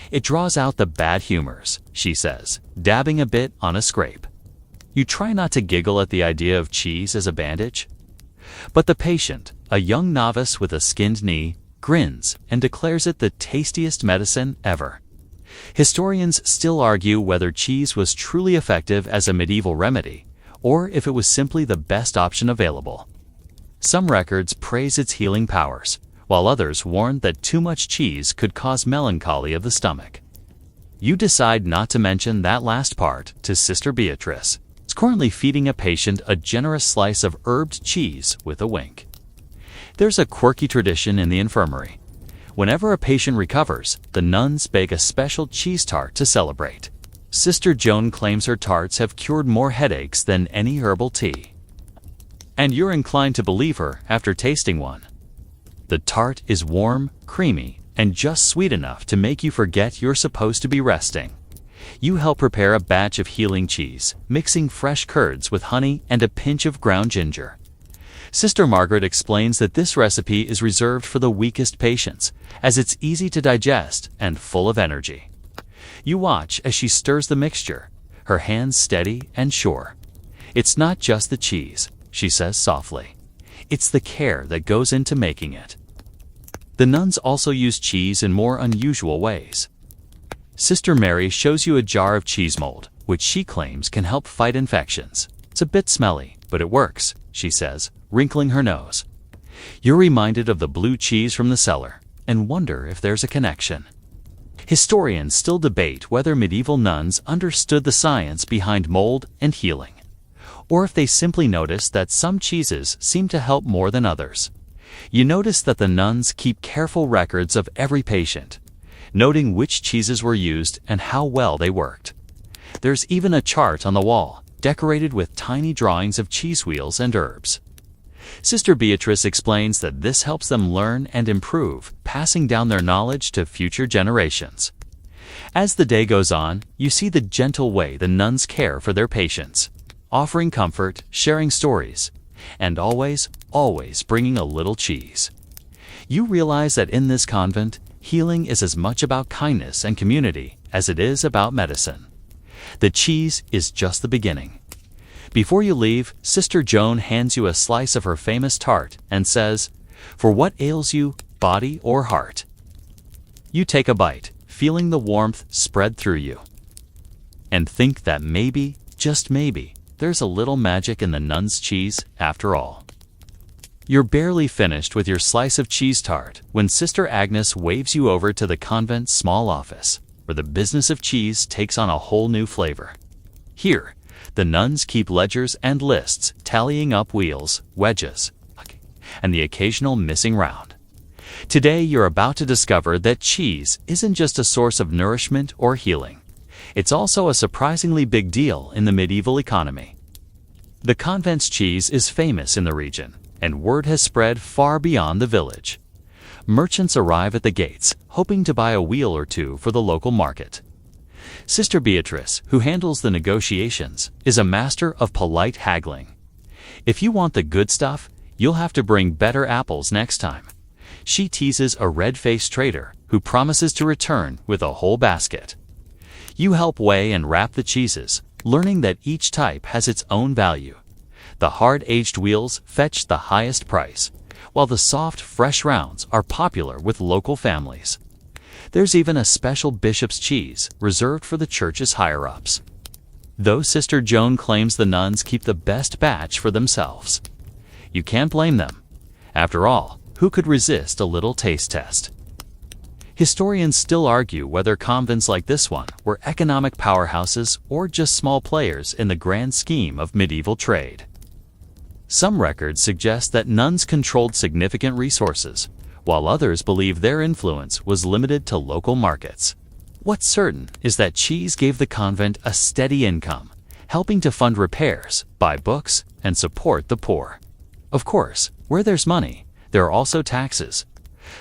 A: It draws out the bad humors, she says, dabbing a bit on a scrape. You try not to giggle at the idea of cheese as a bandage. But the patient, a young novice with a skinned knee, grins, and declares it the tastiest medicine ever. Historians still argue whether cheese was truly effective as a medieval remedy, or if it was simply the best option available. Some records praise its healing powers, while others warn that too much cheese could cause melancholy of the stomach. You decide not to mention that last part to Sister Beatrice, who's currently feeding a patient a generous slice of herbed cheese with a wink. There's a quirky tradition in the infirmary. Whenever a patient recovers, the nuns bake a special cheese tart to celebrate. Sister Joan claims her tarts have cured more headaches than any herbal tea. And you're inclined to believe her after tasting one. The tart is warm, creamy, and just sweet enough to make you forget you're supposed to be resting. You help prepare a batch of healing cheese, mixing fresh curds with honey and a pinch of ground ginger. Sister Margaret explains that this recipe is reserved for the weakest patients, as it's easy to digest and full of energy. You watch as she stirs the mixture, her hands steady and sure. It's not just the cheese, she says softly. It's the care that goes into making it. The nuns also use cheese in more unusual ways. Sister Mary shows you a jar of cheese mold, which she claims can help fight infections. It's a bit smelly, but it works, she says, wrinkling her nose. You're reminded of the blue cheese from the cellar and wonder if there's a connection. Historians still debate whether medieval nuns understood the science behind mold and healing, or if they simply noticed that some cheeses seem to help more than others. You notice that the nuns keep careful records of every patient, noting which cheeses were used and how well they worked. There's even a chart on the wall, decorated with tiny drawings of cheese wheels and herbs. Sister Beatrice explains that this helps them learn and improve, passing down their knowledge to future generations. As the day goes on, you see the gentle way the nuns care for their patients, offering comfort, sharing stories, and always bringing a little cheese. You realize that in this convent, healing is as much about kindness and community as it is about medicine. The cheese is just the beginning. Before you leave, Sister Joan hands you a slice of her famous tart and says, "For what ails you, body or heart?" You take a bite, feeling the warmth spread through you, and think that maybe, just maybe, there's a little magic in the nun's cheese after all. You're barely finished with your slice of cheese tart when Sister Agnes waves you over to the convent's small office, where the business of cheese takes on a whole new flavor. Here, the nuns keep ledgers and lists, tallying up wheels, wedges, and the occasional missing round. Today, you're about to discover that cheese isn't just a source of nourishment or healing. It's also a surprisingly big deal in the medieval economy. The convent's cheese is famous in the region, and word has spread far beyond the village. Merchants arrive at the gates, hoping to buy a wheel or two for the local market. Sister Beatrice, who handles the negotiations, is a master of polite haggling. If you want the good stuff, you'll have to bring better apples next time. She teases a red-faced trader who promises to return with a whole basket. You help weigh and wrap the cheeses, learning that each type has its own value. The hard-aged wheels fetch the highest price, while the soft, fresh rounds are popular with local families. There's even a special bishop's cheese reserved for the church's higher-ups. Though Sister Joan claims the nuns keep the best batch for themselves. You can't blame them. After all, who could resist a little taste test? Historians still argue whether convents like this one were economic powerhouses or just small players in the grand scheme of medieval trade. Some records suggest that nuns controlled significant resources, while others believe their influence was limited to local markets. What's certain is that cheese gave the convent a steady income, helping to fund repairs, buy books, and support the poor. Of course, where there's money, there are also taxes.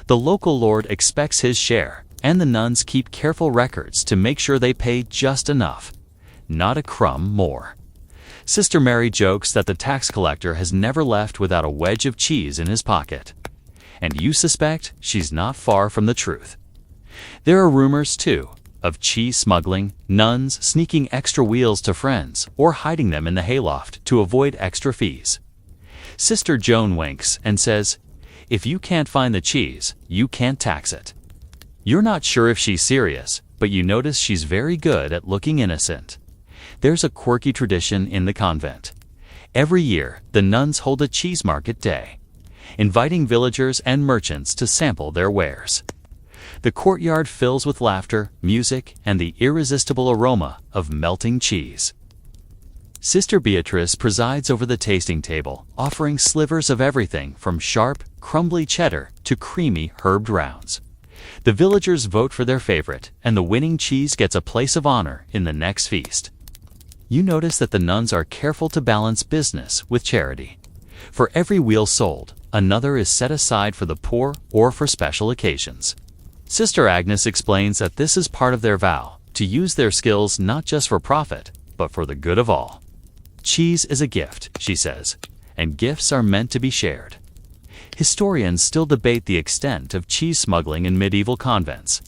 A: The local lord expects his share, and the nuns keep careful records to make sure they pay just enough, not a crumb more. Sister Mary jokes that the tax collector has never left without a wedge of cheese in his pocket. And you suspect she's not far from the truth. There are rumors, too, of cheese smuggling, nuns sneaking extra wheels to friends, or hiding them in the hayloft to avoid extra fees. Sister Joan winks and says, If you can't find the cheese, you can't tax it. You're not sure if she's serious, but you notice she's very good at looking innocent. There's a quirky tradition in the convent. Every year, the nuns hold a cheese market day, inviting villagers and merchants to sample their wares. The courtyard fills with laughter, music, and the irresistible aroma of melting cheese. Sister Beatrice presides over the tasting table, offering slivers of everything from sharp, crumbly cheddar to creamy herbed rounds. The villagers vote for their favorite, and the winning cheese gets a place of honor in the next feast. You notice that the nuns are careful to balance business with charity. For every wheel sold, another is set aside for the poor or for special occasions. Sister Agnes explains that this is part of their vow, to use their skills not just for profit, but for the good of all. Cheese is a gift, she says, and gifts are meant to be shared. Historians still debate the extent of cheese smuggling in medieval convents.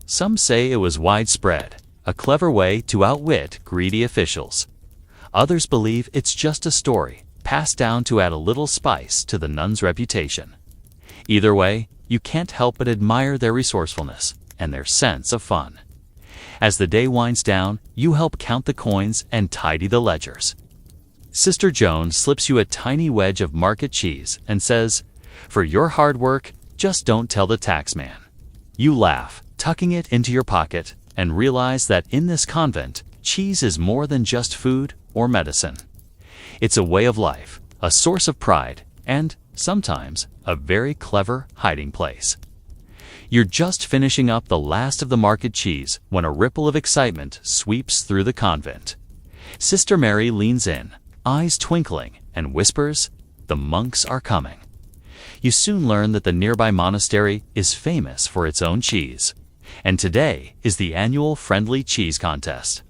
A: Some say it was widespread, a clever way to outwit greedy officials. Others believe it's just a story, passed down to add a little spice to the nuns' reputation. Either way, you can't help but admire their resourcefulness and their sense of fun. As the day winds down, you help count the coins and tidy the ledgers. Sister Joan slips you a tiny wedge of market cheese and says, "For your hard work, just don't tell the taxman." You laugh, tucking it into your pocket, and realize that in this convent, cheese is more than just food or medicine. It's a way of life, a source of pride, and, sometimes, a very clever hiding place. You're just finishing up the last of the market cheese when a ripple of excitement sweeps through the convent. Sister Mary leans in, eyes twinkling, and whispers, "The monks are coming." You soon learn that the nearby monastery is famous for its own cheese. And today is the annual Friendly Cheese Contest,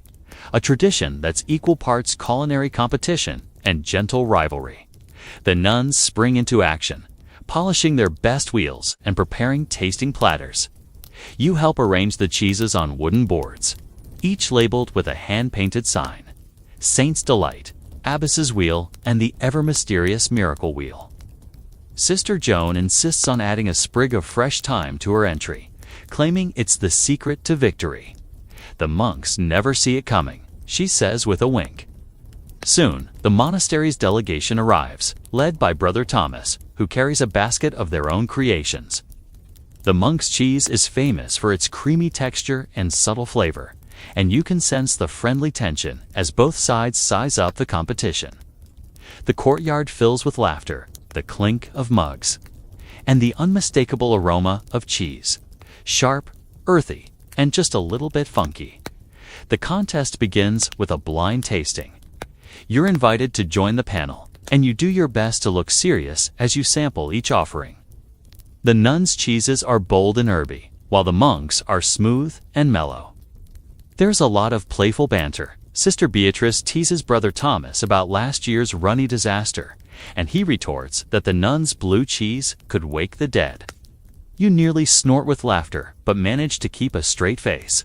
A: a tradition that's equal parts culinary competition and gentle rivalry. The nuns spring into action, polishing their best wheels and preparing tasting platters. You help arrange the cheeses on wooden boards, each labeled with a hand-painted sign: Saint's Delight, Abbess's Wheel, and the ever-mysterious Miracle Wheel. Sister Joan insists on adding a sprig of fresh thyme to her entry, claiming it's the secret to victory. The monks never see it coming, she says with a wink. Soon, the monastery's delegation arrives, led by Brother Thomas, who carries a basket of their own creations. The monk's cheese is famous for its creamy texture and subtle flavor, and you can sense the friendly tension as both sides size up the competition. The courtyard fills with laughter, the clink of mugs, and the unmistakable aroma of cheese. Sharp, earthy, and just a little bit funky. The contest begins with a blind tasting. You're invited to join the panel, and you do your best to look serious as you sample each offering. The nuns' cheeses are bold and herby, while the monks are smooth and mellow. There's a lot of playful banter. Sister Beatrice teases Brother Thomas about last year's runny disaster, and he retorts that the nuns' blue cheese could wake the dead. You nearly snort with laughter, but manage to keep a straight face.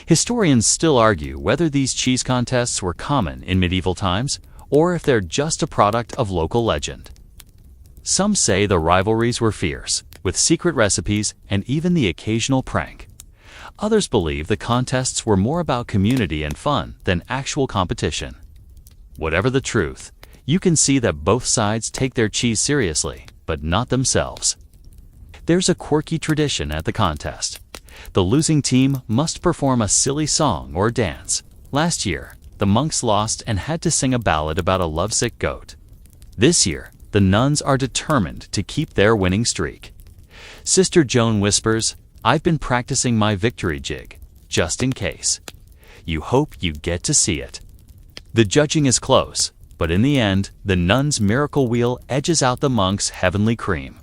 A: Historians still argue whether these cheese contests were common in medieval times, or if they're just a product of local legend. Some say the rivalries were fierce, with secret recipes and even the occasional prank. Others believe the contests were more about community and fun than actual competition. Whatever the truth, you can see that both sides take their cheese seriously, but not themselves. There's a quirky tradition at the contest. The losing team must perform a silly song or dance. Last year, the monks lost and had to sing a ballad about a lovesick goat. This year, the nuns are determined to keep their winning streak. Sister Joan whispers, "I've been practicing my victory jig, just in case." You hope you get to see it. The judging is close, but in the end, the nuns' miracle wheel edges out the monks' heavenly cream.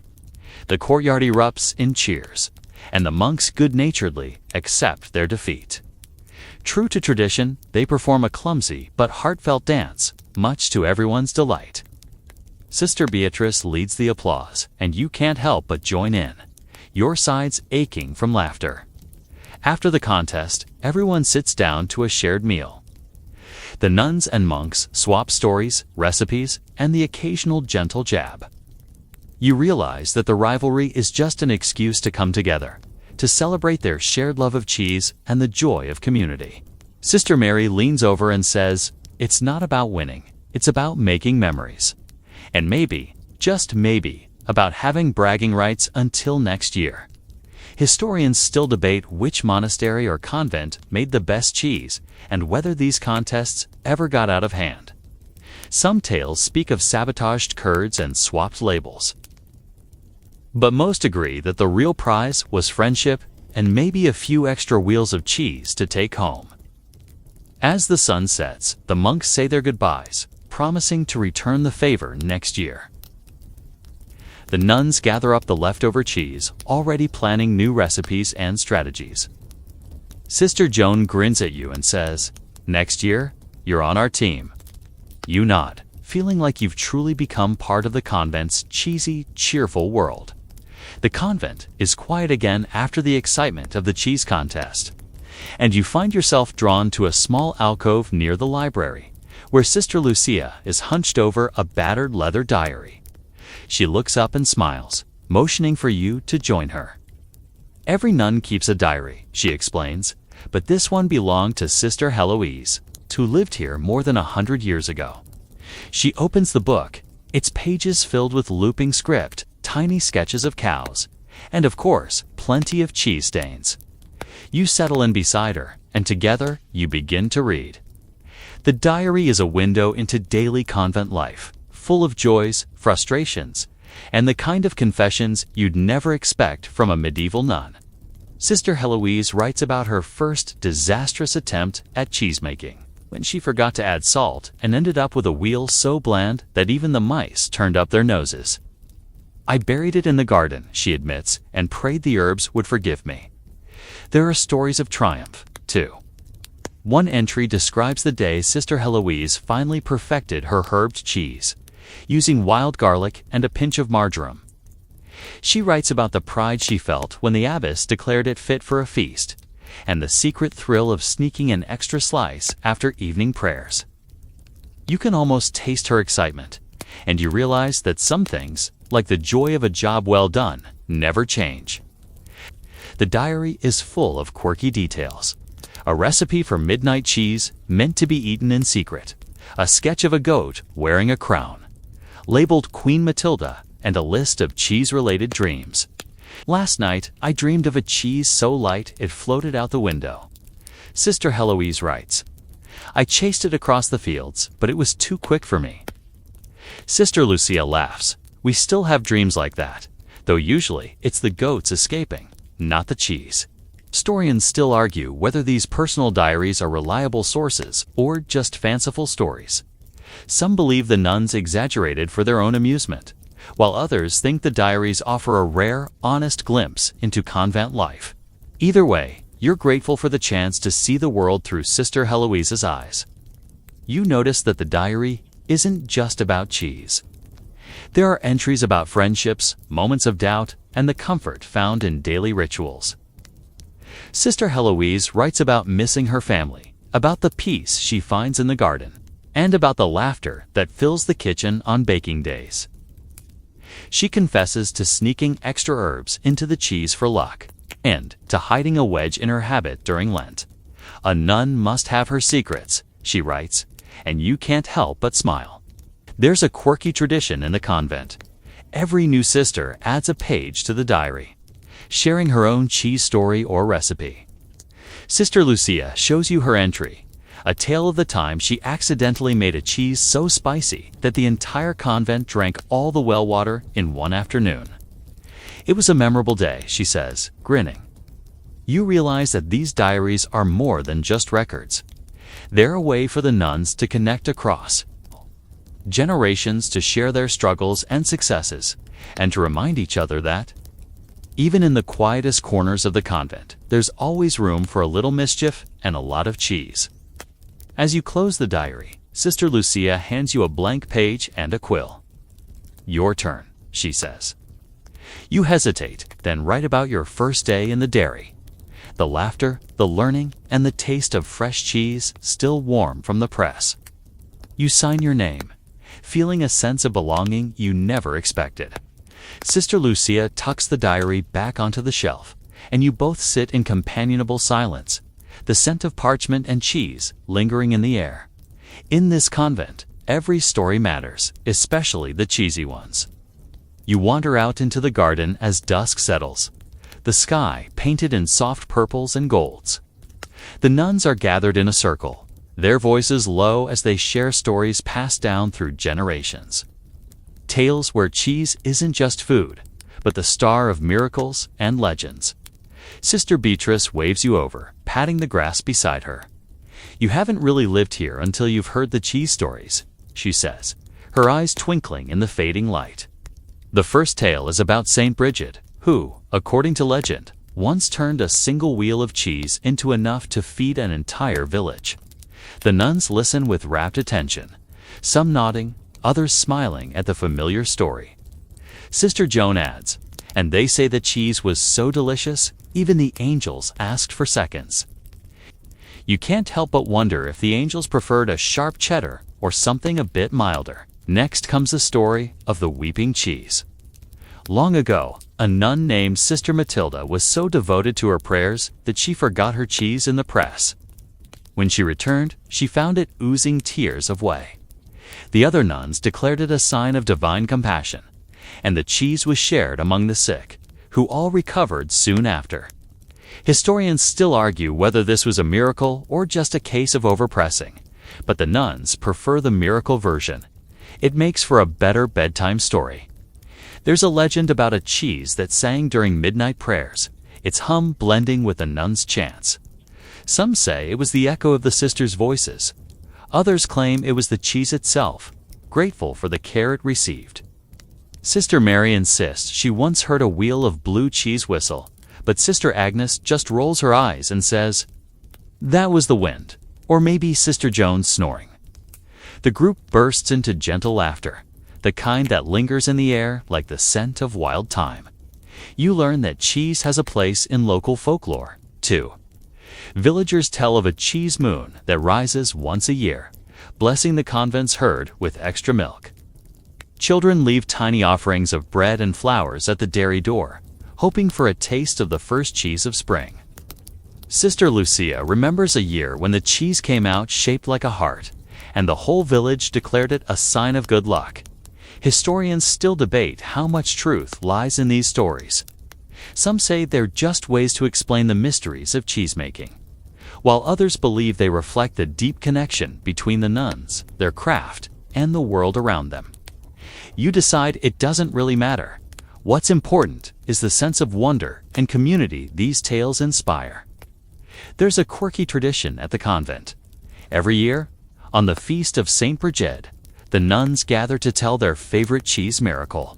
A: The courtyard erupts in cheers, and the monks good-naturedly accept their defeat. True to tradition, they perform a clumsy but heartfelt dance, much to everyone's delight. Sister Beatrice leads the applause, and you can't help but join in, your sides aching from laughter. After the contest, everyone sits down to a shared meal. The nuns and monks swap stories, recipes, and the occasional gentle jab. You realize that the rivalry is just an excuse to come together, to celebrate their shared love of cheese and the joy of community. Sister Mary leans over and says, "It's not about winning, it's about making memories. And maybe, just maybe, about having bragging rights until next year." Historians still debate which monastery or convent made the best cheese and whether these contests ever got out of hand. Some tales speak of sabotaged curds and swapped labels. But most agree that the real prize was friendship and maybe a few extra wheels of cheese to take home. As the sun sets, the monks say their goodbyes, promising to return the favor next year. The nuns gather up the leftover cheese, already planning new recipes and strategies. Sister Joan grins at you and says, "Next year, you're on our team." You nod, feeling like you've truly become part of the convent's cheesy, cheerful world. The convent is quiet again after the excitement of the cheese contest, and you find yourself drawn to a small alcove near the library, where Sister Lucia is hunched over a battered leather diary. She looks up and smiles, motioning for you to join her. Every nun keeps a diary, she explains, but this one belonged to Sister Heloise, who lived here more than 100 years ago. She opens the book, its pages filled with looping script, tiny sketches of cows, and of course, plenty of cheese stains. You settle in beside her, and together you begin to read. The diary is a window into daily convent life, full of joys, frustrations, and the kind of confessions you'd never expect from a medieval nun. Sister Heloise writes about her first disastrous attempt at cheesemaking, when she forgot to add salt and ended up with a wheel so bland that even the mice turned up their noses. "I buried it in the garden," she admits, "and prayed the herbs would forgive me." There are stories of triumph, too. One entry describes the day Sister Heloise finally perfected her herbed cheese, using wild garlic and a pinch of marjoram. She writes about the pride she felt when the abbess declared it fit for a feast, and the secret thrill of sneaking an extra slice after evening prayers. You can almost taste her excitement, and you realize that some things, like the joy of a job well done, never change. The diary is full of quirky details. A recipe for midnight cheese meant to be eaten in secret, a sketch of a goat wearing a crown, labeled Queen Matilda, and a list of cheese-related dreams. "Last night, I dreamed of a cheese so light it floated out the window," Sister Heloise writes. "I chased it across the fields, but it was too quick for me." Sister Lucia laughs. "We still have dreams like that, though usually it's the goats escaping, not the cheese." Historians still argue whether these personal diaries are reliable sources or just fanciful stories. Some believe the nuns exaggerated for their own amusement, while others think the diaries offer a rare, honest glimpse into convent life. Either way, you're grateful for the chance to see the world through Sister Heloise's eyes. You notice that the diary isn't just about cheese. There are entries about friendships, moments of doubt, and the comfort found in daily rituals. Sister Heloise writes about missing her family, about the peace she finds in the garden, and about the laughter that fills the kitchen on baking days. She confesses to sneaking extra herbs into the cheese for luck, and to hiding a wedge in her habit during Lent. "A nun must have her secrets," she writes, and you can't help but smile. There's a quirky tradition in the convent. Every new sister adds a page to the diary, sharing her own cheese story or recipe. Sister Lucia shows you her entry, a tale of the time she accidentally made a cheese so spicy that the entire convent drank all the well water in one afternoon. "It was a memorable day," she says, grinning. You realize that these diaries are more than just records. They're a way for the nuns to connect across generations, to share their struggles and successes, and to remind each other that, even in the quietest corners of the convent, there's always room for a little mischief and a lot of cheese. As you close the diary, Sister Lucia hands you a blank page and a quill. "Your turn," she says. You hesitate, then write about your first day in the dairy. The laughter, the learning, and the taste of fresh cheese still warm from the press. You sign your name, feeling a sense of belonging you never expected. Sister Lucia tucks the diary back onto the shelf, and you both sit in companionable silence, the scent of parchment and cheese lingering in the air. In this convent, every story matters, especially the cheesy ones. You wander out into the garden as dusk settles, the sky painted in soft purples and golds. The nuns are gathered in a circle, their voices low as they share stories passed down through generations. Tales where cheese isn't just food, but the star of miracles and legends. Sister Beatrice waves you over, patting the grass beside her. "You haven't really lived here until you've heard the cheese stories," she says, her eyes twinkling in the fading light. The first tale is about Saint Bridget, who, according to legend, once turned a single wheel of cheese into enough to feed an entire village. The nuns listen with rapt attention, some nodding, others smiling at the familiar story. Sister Joan adds, "And they say the cheese was so delicious, even the angels asked for seconds." You can't help but wonder if the angels preferred a sharp cheddar or something a bit milder. Next comes the story of the weeping cheese. Long ago, a nun named Sister Matilda was so devoted to her prayers that she forgot her cheese in the press. When she returned, she found it oozing tears of whey. The other nuns declared it a sign of divine compassion, and the cheese was shared among the sick, who all recovered soon after. Historians still argue whether this was a miracle or just a case of overpressing, but the nuns prefer the miracle version. It makes for a better bedtime story. There's a legend about a cheese that sang during midnight prayers, its hum blending with the nuns' chants. Some say it was the echo of the sisters' voices. Others claim it was the cheese itself, grateful for the care it received. Sister Mary insists she once heard a wheel of blue cheese whistle, but Sister Agnes just rolls her eyes and says, "That was the wind, or maybe Sister Joan's snoring." The group bursts into gentle laughter, the kind that lingers in the air like the scent of wild thyme. You learn that cheese has a place in local folklore, too. Villagers tell of a cheese moon that rises once a year, blessing the convent's herd with extra milk. Children leave tiny offerings of bread and flowers at the dairy door, hoping for a taste of the first cheese of spring. Sister Lucia remembers a year when the cheese came out shaped like a heart, and the whole village declared it a sign of good luck. Historians still debate how much truth lies in these stories. Some say they're just ways to explain the mysteries of cheesemaking, while others believe they reflect the deep connection between the nuns, their craft, and the world around them. You decide it doesn't really matter. What's important is the sense of wonder and community these tales inspire. There's a quirky tradition at the convent. Every year, on the feast of Saint Bridget, the nuns gather to tell their favorite cheese miracle.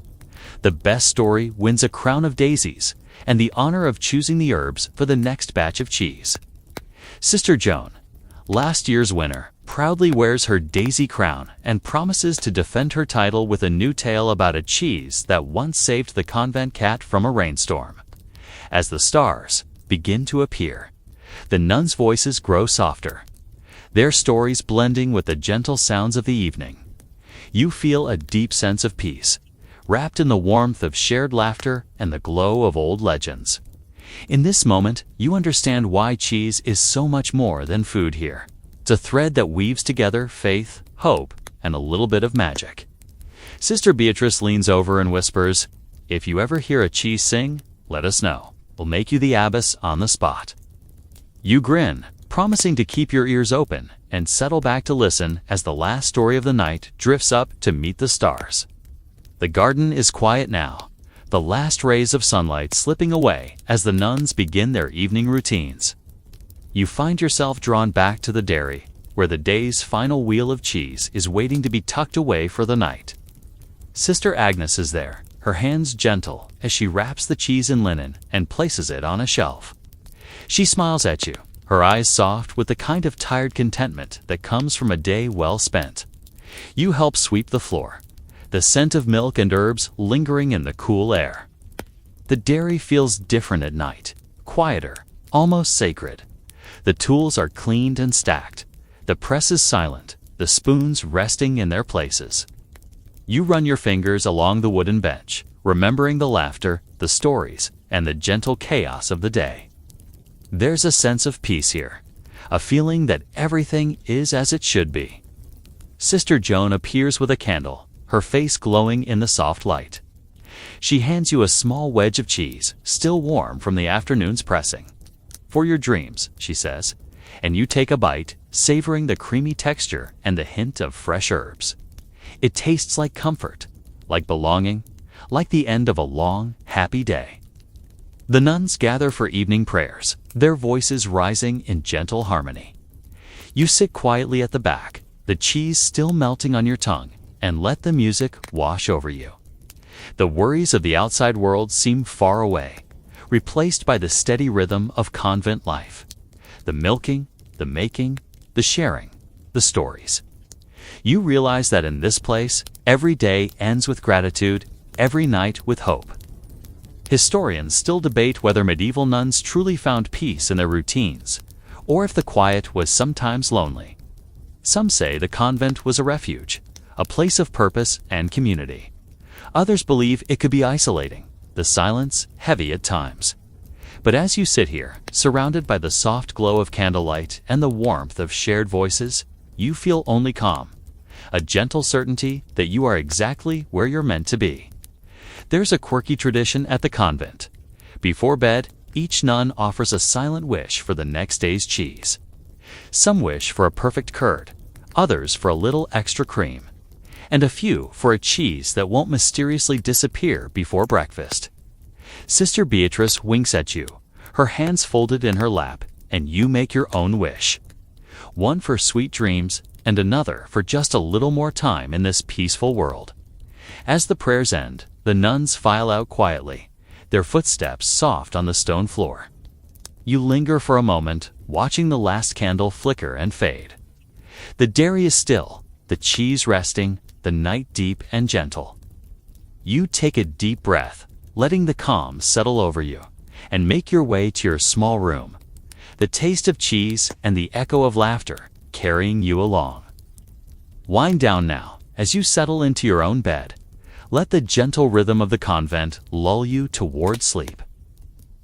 A: The best story wins a crown of daisies and the honor of choosing the herbs for the next batch of cheese. Sister Joan, last year's winner, proudly wears her daisy crown and promises to defend her title with a new tale about a cheese that once saved the convent cat from a rainstorm. As the stars begin to appear, the nuns' voices grow softer, their stories blending with the gentle sounds of the evening. You feel a deep sense of peace, wrapped in the warmth of shared laughter and the glow of old legends. In this moment, you understand why cheese is so much more than food here. It's a thread that weaves together faith, hope, and a little bit of magic. Sister Beatrice leans over and whispers, "If you ever hear a cheese sing, let us know. We'll make you the abbess on the spot." You grin, promising to keep your ears open and settle back to listen as the last story of the night drifts up to meet the stars. The garden is quiet now, the last rays of sunlight slipping away as the nuns begin their evening routines. You find yourself drawn back to the dairy, where the day's final wheel of cheese is waiting to be tucked away for the night. Sister Agnes is there, her hands gentle as she wraps the cheese in linen and places it on a shelf. She smiles at you, her eyes soft with the kind of tired contentment that comes from a day well spent. You help sweep the floor, the scent of milk and herbs lingering in the cool air. The dairy feels different at night, quieter, almost sacred. The tools are cleaned and stacked, the press is silent, the spoons resting in their places. You run your fingers along the wooden bench, remembering the laughter, the stories, and the gentle chaos of the day. There's a sense of peace here, a feeling that everything is as it should be. Sister Joan appears with a candle, her face glowing in the soft light. She hands you a small wedge of cheese, still warm from the afternoon's pressing. "For your dreams," she says, and you take a bite, savoring the creamy texture and the hint of fresh herbs. It tastes like comfort, like belonging, like the end of a long, happy day. The nuns gather for evening prayers, their voices rising in gentle harmony. You sit quietly at the back, the cheese still melting on your tongue, and let the music wash over you. The worries of the outside world seem far away, replaced by the steady rhythm of convent life. The milking, the making, the sharing, the stories. You realize that in this place, every day ends with gratitude, every night with hope. Historians still debate whether medieval nuns truly found peace in their routines, or if the quiet was sometimes lonely. Some say the convent was a refuge, a place of purpose and community. Others believe it could be isolating, the silence heavy at times. But as you sit here, surrounded by the soft glow of candlelight and the warmth of shared voices, you feel only calm, a gentle certainty that you are exactly where you're meant to be. There's a quirky tradition at the convent. Before bed, each nun offers a silent wish for the next day's cheese. Some wish for a perfect curd, others for a little extra cream, and a few for a cheese that won't mysteriously disappear before breakfast. Sister Beatrice winks at you, her hands folded in her lap, and you make your own wish. One for sweet dreams, and another for just a little more time in this peaceful world. As the prayers end, the nuns file out quietly, their footsteps soft on the stone floor. You linger for a moment, watching the last candle flicker and fade. The dairy is still, the cheese resting, the night deep and gentle. You take a deep breath, letting the calm settle over you, and make your way to your small room, the taste of cheese and the echo of laughter carrying you along. Wind down now, as you settle into your own bed. Let the gentle rhythm of the convent lull you toward sleep.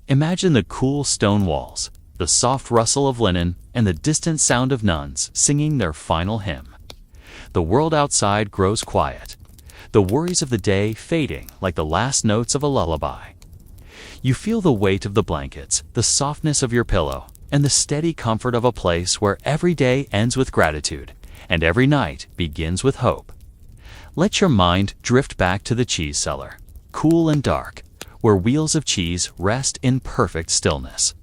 A: Imagine the cool stone walls, the soft rustle of linen, and the distant sound of nuns singing their final hymn. The world outside grows quiet, the worries of the day fading like the last notes of a lullaby. You feel the weight of the blankets, the softness of your pillow, and the steady comfort of a place where every day ends with gratitude, and every night begins with hope. Let your mind drift back to the cheese cellar, cool and dark, where wheels of cheese rest in perfect stillness.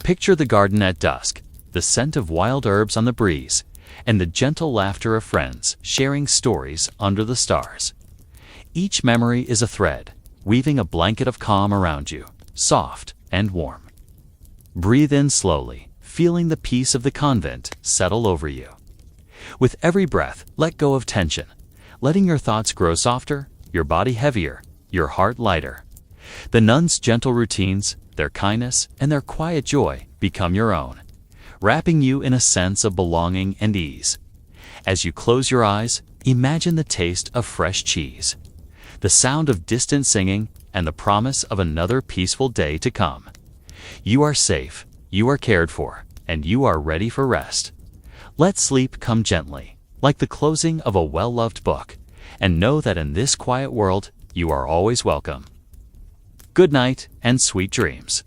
A: Picture the garden at dusk, the scent of wild herbs on the breeze, and the gentle laughter of friends sharing stories under the stars. Each memory is a thread, weaving a blanket of calm around you, soft and warm. Breathe in slowly, feeling the peace of the convent settle over you. With every breath, let go of tension, letting your thoughts grow softer, your body heavier, your heart lighter. The nuns' gentle routines, their kindness, and their quiet joy become your own, wrapping you in a sense of belonging and ease. As you close your eyes, imagine the taste of fresh cheese, the sound of distant singing, and the promise of another peaceful day to come. You are safe, you are cared for, and you are ready for rest. Let sleep come gently, like the closing of a well-loved book, and know that in this quiet world, you are always welcome. Good night and sweet dreams.